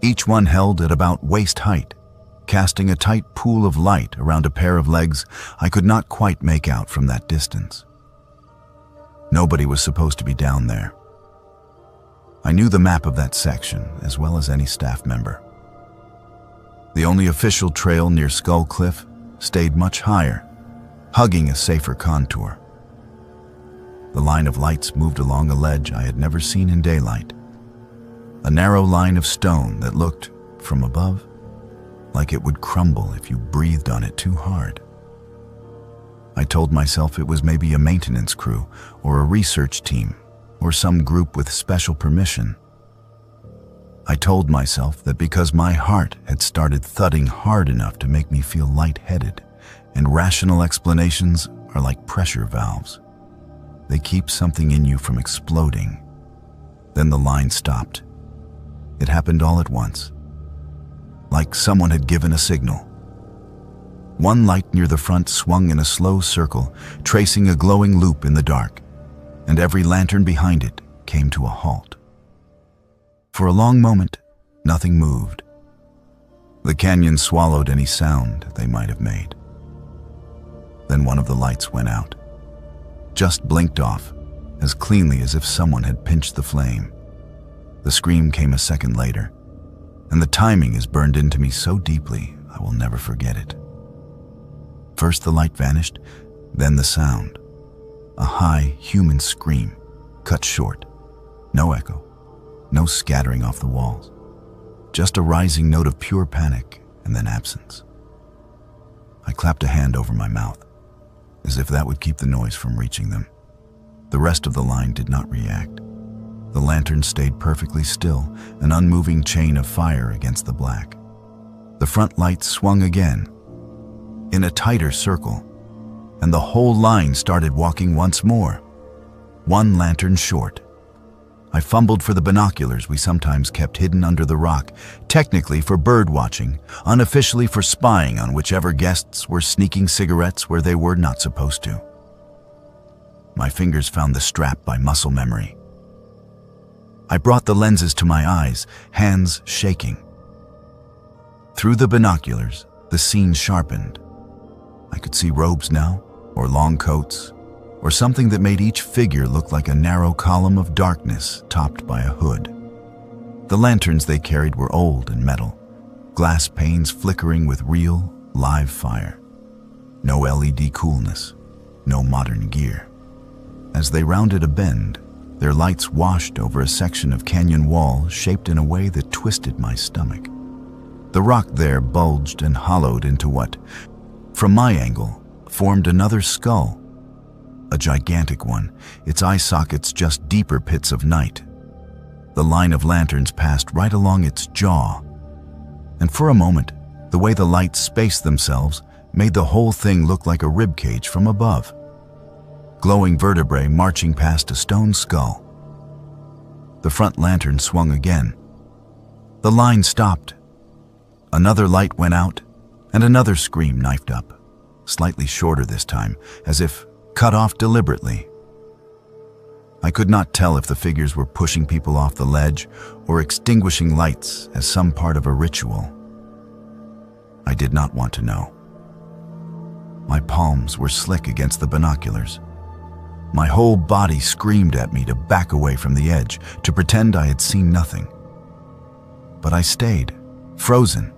Each one held at about waist height, casting a tight pool of light around a pair of legs I could not quite make out from that distance. Nobody was supposed to be down there. I knew the map of that section as well as any staff member. The only official trail near Skull Cliff stayed much higher, hugging a safer contour. The line of lights moved along a ledge I had never seen in daylight. A narrow line of stone that looked, from above, like it would crumble if you breathed on it too hard. I told myself it was maybe a maintenance crew or a research team or some group with special permission. I told myself that because my heart had started thudding hard enough to make me feel lightheaded, and rational explanations are like pressure valves. They keep something in you from exploding. Then the line stopped. It happened all at once, like someone had given a signal. One light near the front swung in a slow circle, tracing a glowing loop in the dark, and every lantern behind it came to a halt. For a long moment, nothing moved. The canyon swallowed any sound they might have made. Then one of the lights went out, just blinked off, as cleanly as if someone had pinched the flame. The scream came a second later, and the timing is burned into me so deeply I will never forget it. First the light vanished, then the sound. A high, human scream, cut short. No echo, no scattering off the walls. Just a rising note of pure panic and then absence. I clapped a hand over my mouth, as if that would keep the noise from reaching them. The rest of the line did not react. The lantern stayed perfectly still, an unmoving chain of fire against the black. The front light swung again, in a tighter circle, and the whole line started walking once more, one lantern short. I fumbled for the binoculars we sometimes kept hidden under the rock, technically for bird watching, unofficially for spying on whichever guests were sneaking cigarettes where they were not supposed to. My fingers found the strap by muscle memory. I brought the lenses to my eyes, hands shaking. Through the binoculars, the scene sharpened. I could see robes now, or long coats, or something that made each figure look like a narrow column of darkness topped by a hood. The lanterns they carried were old and metal, glass panes flickering with real, live fire. No LED coolness, no modern gear. As they rounded a bend, their lights washed over a section of canyon wall shaped in a way that twisted my stomach. The rock there bulged and hollowed into what, from my angle, formed another skull. A gigantic one, its eye sockets just deeper pits of night. The line of lanterns passed right along its jaw. And for a moment, the way the lights spaced themselves made the whole thing look like a rib cage from above. Glowing vertebrae marching past a stone skull. The front lantern swung again. The line stopped. Another light went out, and another scream knifed up, slightly shorter this time, as if cut off deliberately. I could not tell if the figures were pushing people off the ledge or extinguishing lights as some part of a ritual. I did not want to know. My palms were slick against the binoculars. My whole body screamed at me to back away from the edge, to pretend I had seen nothing. But I stayed, frozen,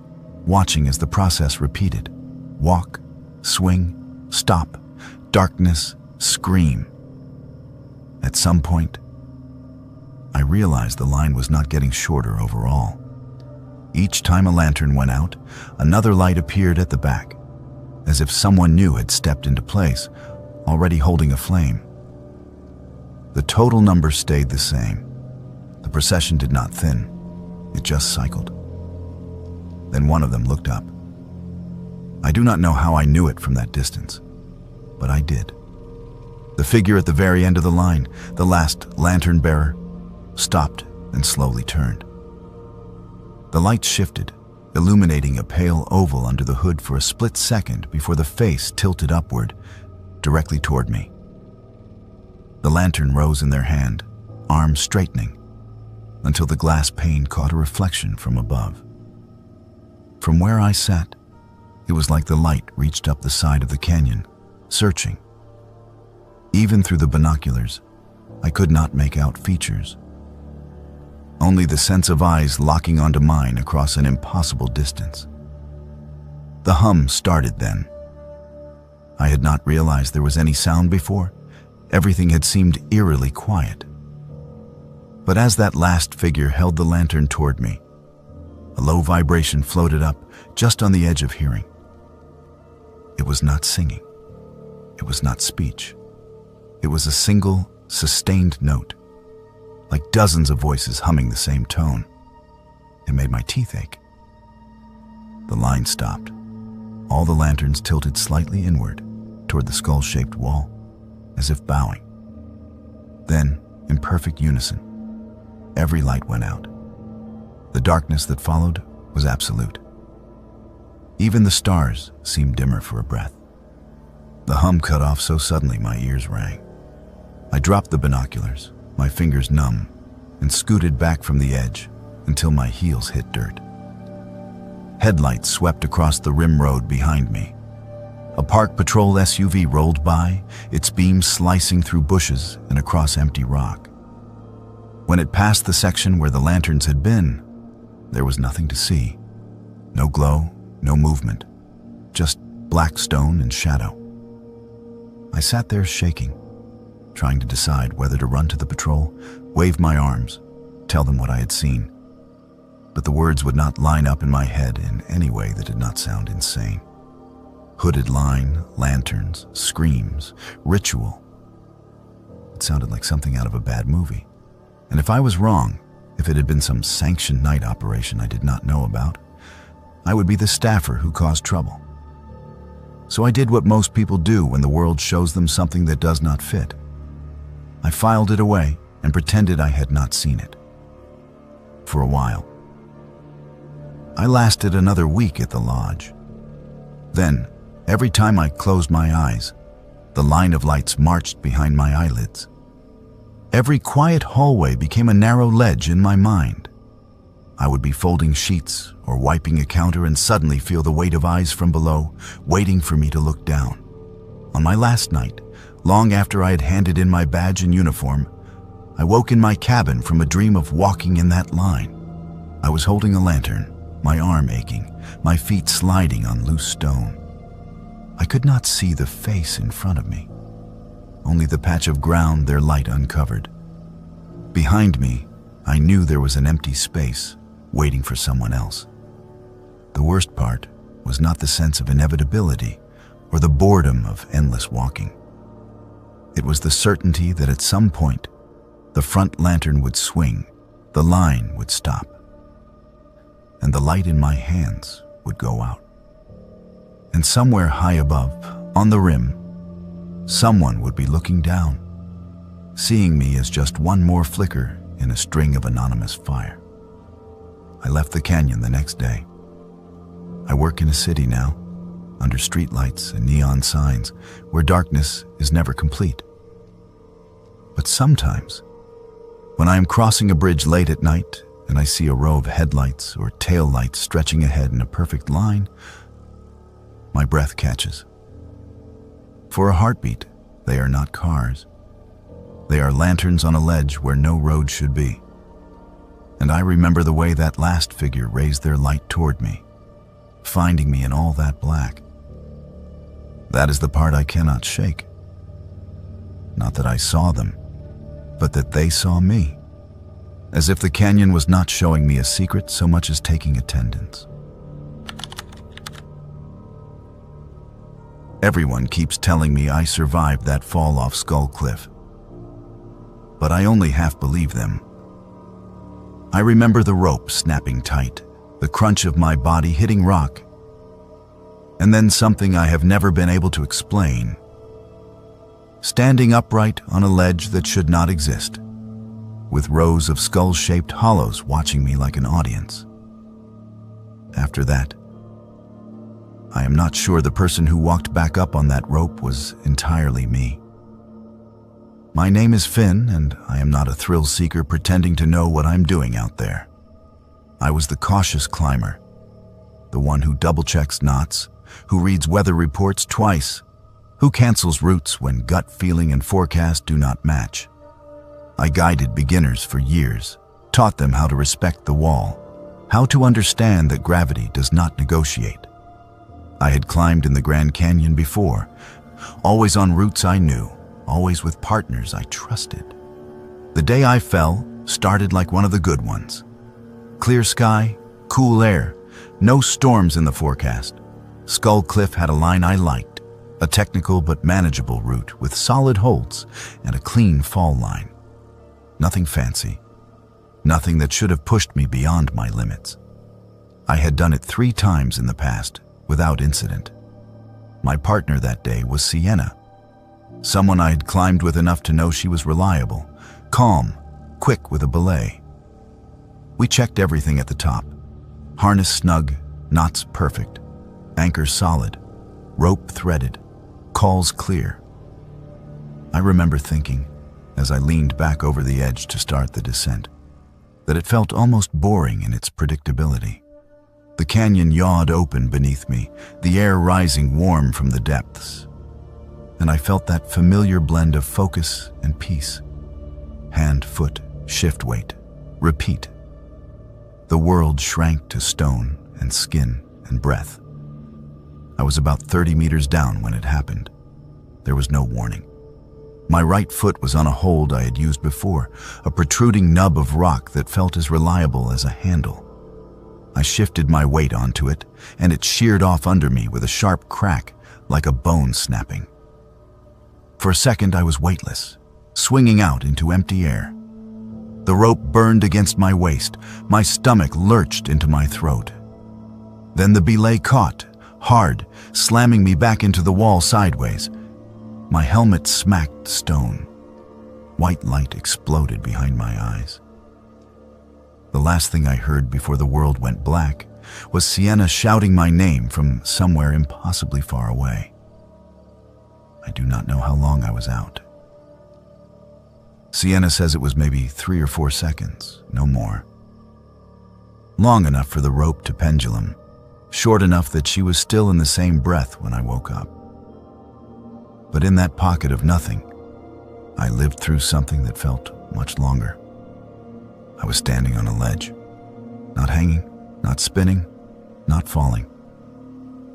watching as the process repeated. Walk, swing, stop, darkness, scream. At some point, I realized the line was not getting shorter overall. Each time a lantern went out, another light appeared at the back, as if someone new had stepped into place, already holding a flame. The total number stayed the same. The procession did not thin, it just cycled. Then one of them looked up. I do not know how I knew it from that distance, but I did. The figure at the very end of the line, the last lantern bearer, stopped and slowly turned. The light shifted, illuminating a pale oval under the hood for a split second before the face tilted upward, directly toward me. The lantern rose in their hand, arm straightening, until the glass pane caught a reflection from above. From where I sat, it was like the light reached up the side of the canyon, searching. Even through the binoculars, I could not make out features. Only the sense of eyes locking onto mine across an impossible distance. The hum started then. I had not realized there was any sound before. Everything had seemed eerily quiet. But as that last figure held the lantern toward me, a low vibration floated up just on the edge of hearing. It was not singing. It was not speech. It was a single, sustained note, like dozens of voices humming the same tone. It made my teeth ache. The line stopped. All the lanterns tilted slightly inward toward the skull-shaped wall, as if bowing. Then, in perfect unison, every light went out. The darkness that followed was absolute. Even the stars seemed dimmer for a breath. The hum cut off so suddenly my ears rang. I dropped the binoculars, my fingers numb, and scooted back from the edge until my heels hit dirt. Headlights swept across the rim road behind me. A park patrol SUV rolled by, its beams slicing through bushes and across empty rock. When it passed the section where the lanterns had been, there was nothing to see. No glow, no movement, just black stone and shadow. I sat there shaking, trying to decide whether to run to the patrol, wave my arms, tell them what I had seen. But the words would not line up in my head in any way that did not sound insane. Hooded line, lanterns, screams, ritual. It sounded like something out of a bad movie. And if I was wrong, if it had been some sanctioned night operation I did not know about, I would be the staffer who caused trouble. So I did what most people do when the world shows them something that does not fit. I filed it away and pretended I had not seen it. For a while. I lasted another week at the lodge. Then, every time I closed my eyes, the line of lights marched behind my eyelids. Every quiet hallway became a narrow ledge in my mind. I would be folding sheets or wiping a counter and suddenly feel the weight of eyes from below, waiting for me to look down. On my last night, long after I had handed in my badge and uniform, I woke in my cabin from a dream of walking in that line. I was holding a lantern, my arm aching, my feet sliding on loose stone. I could not see the face in front of me, only the patch of ground their light uncovered. Behind me, I knew there was an empty space, waiting for someone else. The worst part was not the sense of inevitability or the boredom of endless walking. It was the certainty that at some point, the front lantern would swing, the line would stop, and the light in my hands would go out. And somewhere high above, on the rim, someone would be looking down, seeing me as just one more flicker in a string of anonymous fire. I left the canyon the next day. I work in a city now, under streetlights and neon signs, where darkness is never complete. But sometimes, when I am crossing a bridge late at night and I see a row of headlights or tail lights stretching ahead in a perfect line, my breath catches. For a heartbeat, they are not cars. They are lanterns on a ledge where no road should be. And I remember the way that last figure raised their light toward me, finding me in all that black. That is the part I cannot shake. Not that I saw them, but that they saw me, as if the canyon was not showing me a secret so much as taking attendance. Everyone keeps telling me I survived that fall off Skull Cliff, but I only half believe them. I remember the rope snapping tight, the crunch of my body hitting rock, and then something I have never been able to explain. Standing upright on a ledge that should not exist, with rows of skull-shaped hollows watching me like an audience. After that, I am not sure the person who walked back up on that rope was entirely me. My name is Finn, and I am not a thrill seeker pretending to know what I'm doing out there. I was the cautious climber, the one who double-checks knots, who reads weather reports twice, who cancels routes when gut feeling and forecast do not match. I guided beginners for years, taught them how to respect the wall, how to understand that gravity does not negotiate. I had climbed in the Grand Canyon before, always on routes I knew, always with partners I trusted. The day I fell started like one of the good ones. Clear sky, cool air, no storms in the forecast. Skull Cliff had a line I liked, a technical but manageable route with solid holds and a clean fall line. Nothing fancy, nothing that should have pushed me beyond my limits. I had done it 3 times in the past, without incident. My partner that day was Sienna, someone I had climbed with enough to know she was reliable, calm, quick with a belay. We checked everything at the top, harness snug, knots perfect, anchor solid, rope threaded, calls clear. I remember thinking, as I leaned back over the edge to start the descent, that it felt almost boring in its predictability. The canyon yawed open beneath me, the air rising warm from the depths, and I felt that familiar blend of focus and peace. Hand, foot, shift weight, repeat. The world shrank to stone and skin and breath. I was about 30 meters down when it happened. There was no warning. My right foot was on a hold I had used before, a protruding nub of rock that felt as reliable as a handle. I shifted my weight onto it, and it sheared off under me with a sharp crack, like a bone snapping. For a second I was weightless, swinging out into empty air. The rope burned against my waist, my stomach lurched into my throat. Then the belay caught, hard, slamming me back into the wall sideways. My helmet smacked stone. White light exploded behind my eyes. The last thing I heard before the world went black was Sienna shouting my name from somewhere impossibly far away. I do not know how long I was out. Sienna says it was maybe 3 or 4 seconds, no more. Long enough for the rope to pendulum, short enough that she was still in the same breath when I woke up. But in that pocket of nothing, I lived through something that felt much longer. I was standing on a ledge, not hanging, not spinning, not falling.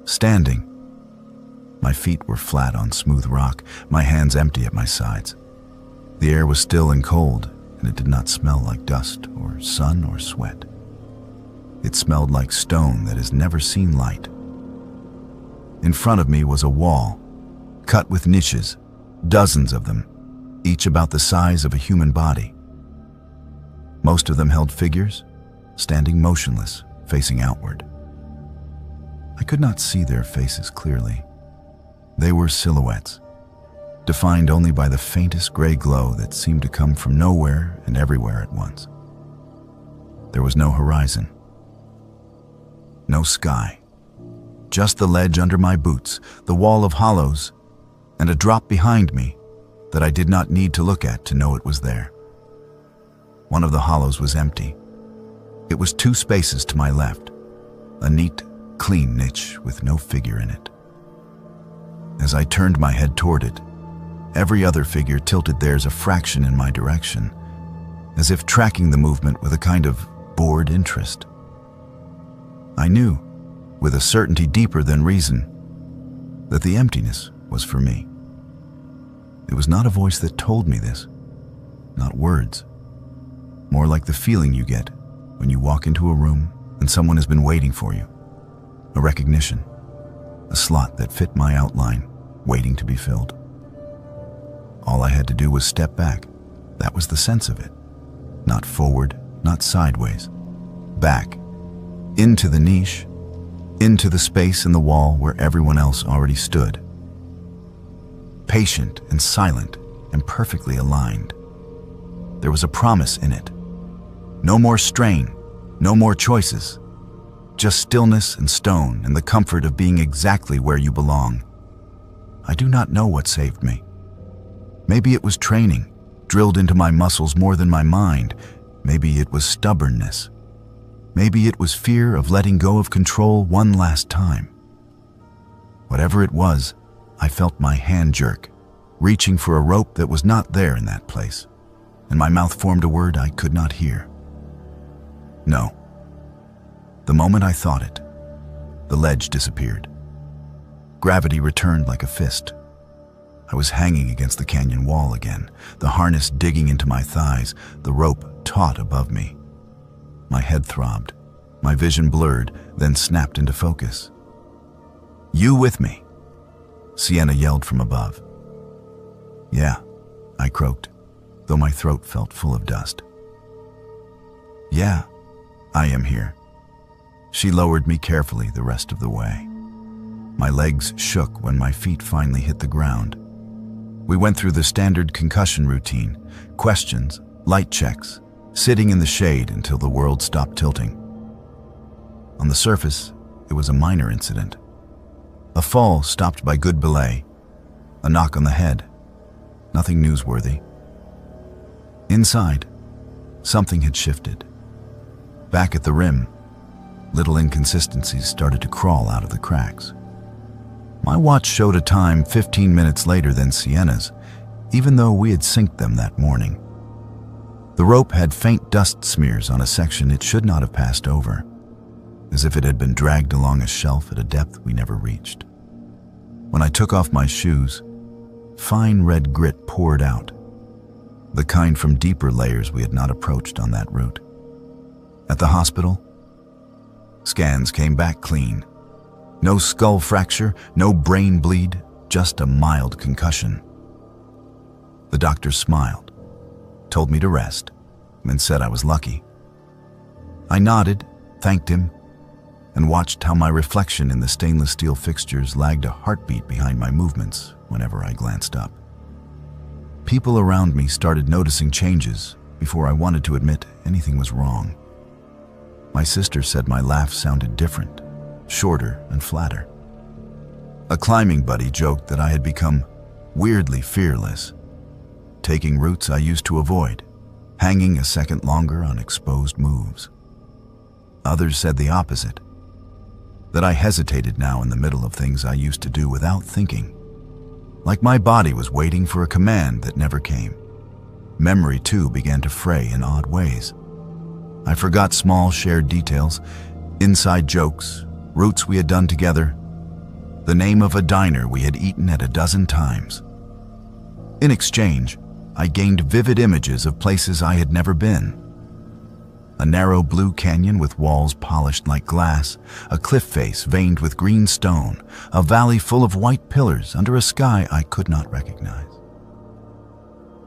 Standing. My feet were flat on smooth rock, my hands empty at my sides. The air was still and cold, and it did not smell like dust or sun or sweat. It smelled like stone that has never seen light. In front of me was a wall, cut with niches, dozens of them, each about the size of a human body. Most of them held figures, standing motionless, facing outward. I could not see their faces clearly. They were silhouettes, defined only by the faintest gray glow that seemed to come from nowhere and everywhere at once. There was no horizon, no sky, just the ledge under my boots, the wall of hollows, and a drop behind me that I did not need to look at to know it was there. One of the hollows was empty. It was 2 spaces to my left, a neat, clean niche with no figure in it. As I turned my head toward it, every other figure tilted theirs a fraction in my direction, as if tracking the movement with a kind of bored interest. I knew, with a certainty deeper than reason, that the emptiness was for me. It was not a voice that told me this, not words, more like the feeling you get when you walk into a room and someone has been waiting for you, a recognition, a slot that fit my outline, waiting to be filled. All I had to do was step back. That was the sense of it. Not forward, not sideways. Back, into the niche, into the space in the wall where everyone else already stood. Patient and silent and perfectly aligned. There was a promise in it. No more strain, no more choices. Just stillness and stone and the comfort of being exactly where you belong. I do not know what saved me. Maybe it was training, drilled into my muscles more than my mind. Maybe it was stubbornness. Maybe it was fear of letting go of control one last time. Whatever it was, I felt my hand jerk, reaching for a rope that was not there in that place, and my mouth formed a word I could not hear. No. The moment I thought it, the ledge disappeared. Gravity returned like a fist. I was hanging against the canyon wall again, the harness digging into my thighs, the rope taut above me. My head throbbed, my vision blurred, then snapped into focus. "You with me?" Sienna yelled from above. "Yeah," I croaked, though my throat felt full of dust. "Yeah, I am here." She lowered me carefully the rest of the way. My legs shook when my feet finally hit the ground. We went through the standard concussion routine, questions, light checks, sitting in the shade until the world stopped tilting. On the surface, it was a minor incident, A fall stopped by good belay. A knock on the head. Nothing newsworthy. Inside, something had shifted. Back at the rim, little inconsistencies started to crawl out of the cracks. My watch showed a time 15 minutes later than Sienna's, even though we had synced them that morning. The rope had faint dust smears on a section it should not have passed over, as if it had been dragged along a shelf at a depth we never reached. When I took off my shoes, fine red grit poured out, the kind from deeper layers we had not approached on that route. At the hospital, scans came back clean. No skull fracture, no brain bleed, just a mild concussion. The doctor smiled, told me to rest, and said I was lucky. I nodded, thanked him, and watched how my reflection in the stainless steel fixtures lagged a heartbeat behind my movements whenever I glanced up. People around me started noticing changes before I wanted to admit anything was wrong. My sister said my laugh sounded different, shorter and flatter. A climbing buddy joked that I had become weirdly fearless, taking routes I used to avoid, hanging a second longer on exposed moves. Others said the opposite, that I hesitated now in the middle of things I used to do without thinking, like my body was waiting for a command that never came. Memory, too, began to fray in odd ways. I forgot small shared details, inside jokes, routes we had done together, the name of a diner we had eaten at a dozen times. In exchange, I gained vivid images of places I had never been. A narrow blue canyon with walls polished like glass, a cliff face veined with green stone, a valley full of white pillars under a sky I could not recognize.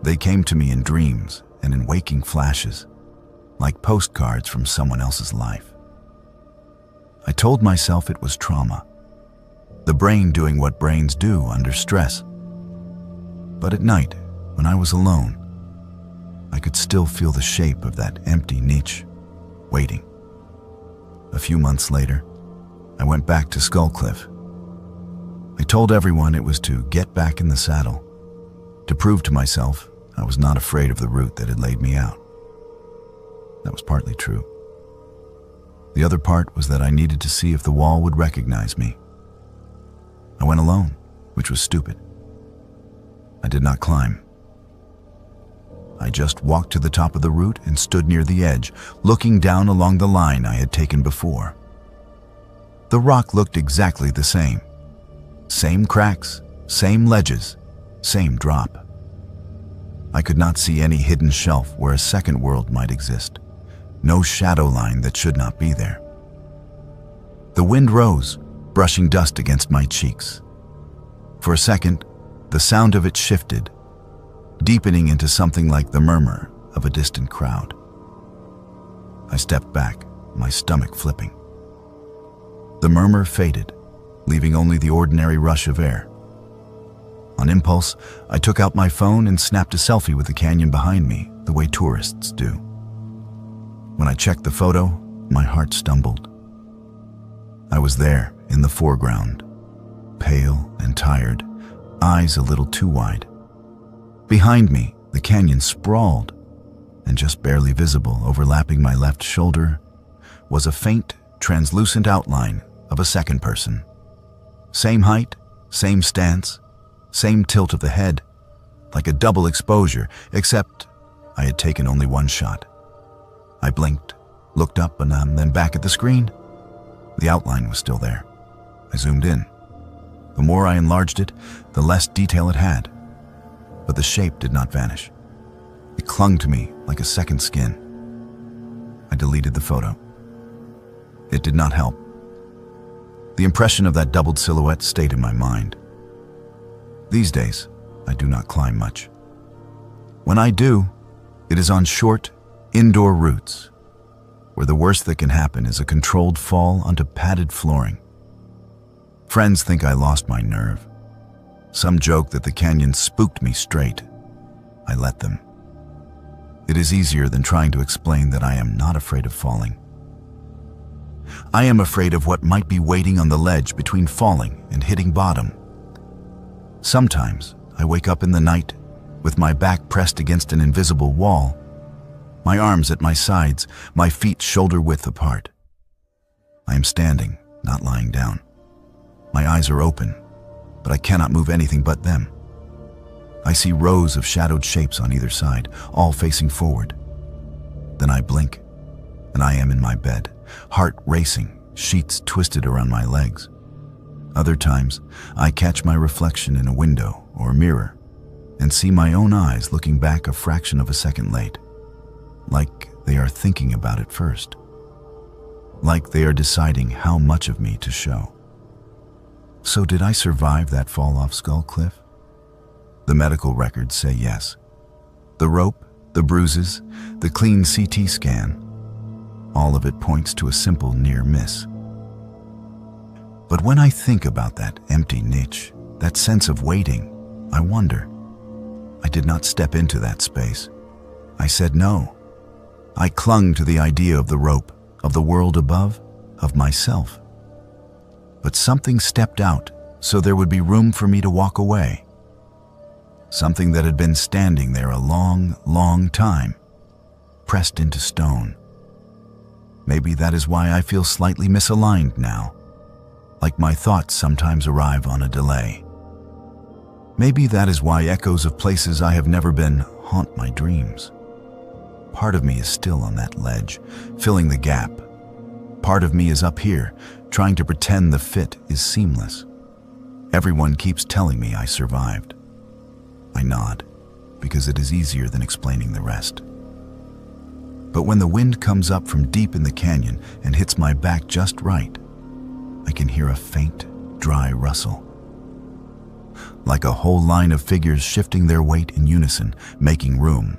They came to me in dreams and in waking flashes, like postcards from someone else's life. I told myself it was trauma, the brain doing what brains do under stress. But at night, when I was alone, I could still feel the shape of that empty niche, waiting. A few months later, I went back to Skull Cliff. I told everyone it was to get back in the saddle, to prove to myself I was not afraid of the route that had laid me out. That was partly true. The other part was that I needed to see if the wall would recognize me. I went alone, which was stupid. I did not climb. I just walked to the top of the route and stood near the edge, looking down along the line I had taken before. The rock looked exactly the same. Same cracks, same ledges, same drop. I could not see any hidden shelf where a second world might exist. No shadow line that should not be there. The wind rose, brushing dust against my cheeks. For a second, the sound of it shifted, deepening into something like the murmur of a distant crowd. I stepped back, my stomach flipping. The murmur faded, leaving only the ordinary rush of air. On impulse, I took out my phone and snapped a selfie with the canyon behind me, the way tourists do. When I checked the photo, my heart stumbled. I was there, in the foreground, pale and tired, eyes a little too wide. Behind me, the canyon sprawled, and just barely visible, overlapping my left shoulder, was a faint, translucent outline of a second person. Same height, same stance, same tilt of the head, like a double exposure, except I had taken only one shot. I blinked, looked up and then back at the screen. The outline was still there. I zoomed in. The more I enlarged it, the less detail it had. But the shape did not vanish. It clung to me like a second skin. I deleted the photo. It did not help. The impression of that doubled silhouette stayed in my mind. These days, I do not climb much. When I do, it is on short, indoor routes, where the worst that can happen is a controlled fall onto padded flooring. Friends think I lost my nerve. Some joke that the canyon spooked me straight. I let them. It is easier than trying to explain that I am not afraid of falling. I am afraid of what might be waiting on the ledge between falling and hitting bottom. Sometimes I wake up in the night with my back pressed against an invisible wall, my arms at my sides, my feet shoulder-width apart. I am standing, not lying down. My eyes are open, but I cannot move anything but them. I see rows of shadowed shapes on either side, all facing forward. Then I blink, and I am in my bed, heart racing, sheets twisted around my legs. Other times, I catch my reflection in a window or mirror and see my own eyes looking back a fraction of a second late, like they are thinking about it first, like they are deciding how much of me to show. So did I survive that fall off Skull Cliff? The medical records say yes. The rope, the bruises, the clean CT scan, all of it points to a simple near miss. But when I think about that empty niche, that sense of waiting, I wonder. I did not step into that space. I said no. I clung to the idea of the rope, of the world above, of myself. But something stepped out so there would be room for me to walk away. Something that had been standing there a long, long time, pressed into stone. Maybe that is why I feel slightly misaligned now, like my thoughts sometimes arrive on a delay. Maybe that is why echoes of places I have never been haunt my dreams. Part of me is still on that ledge, filling the gap. Part of me is up here, trying to pretend the fit is seamless. Everyone keeps telling me I survived. I nod, because it is easier than explaining the rest. But when the wind comes up from deep in the canyon and hits my back just right, I can hear a faint, dry rustle. Like a whole line of figures shifting their weight in unison, making room.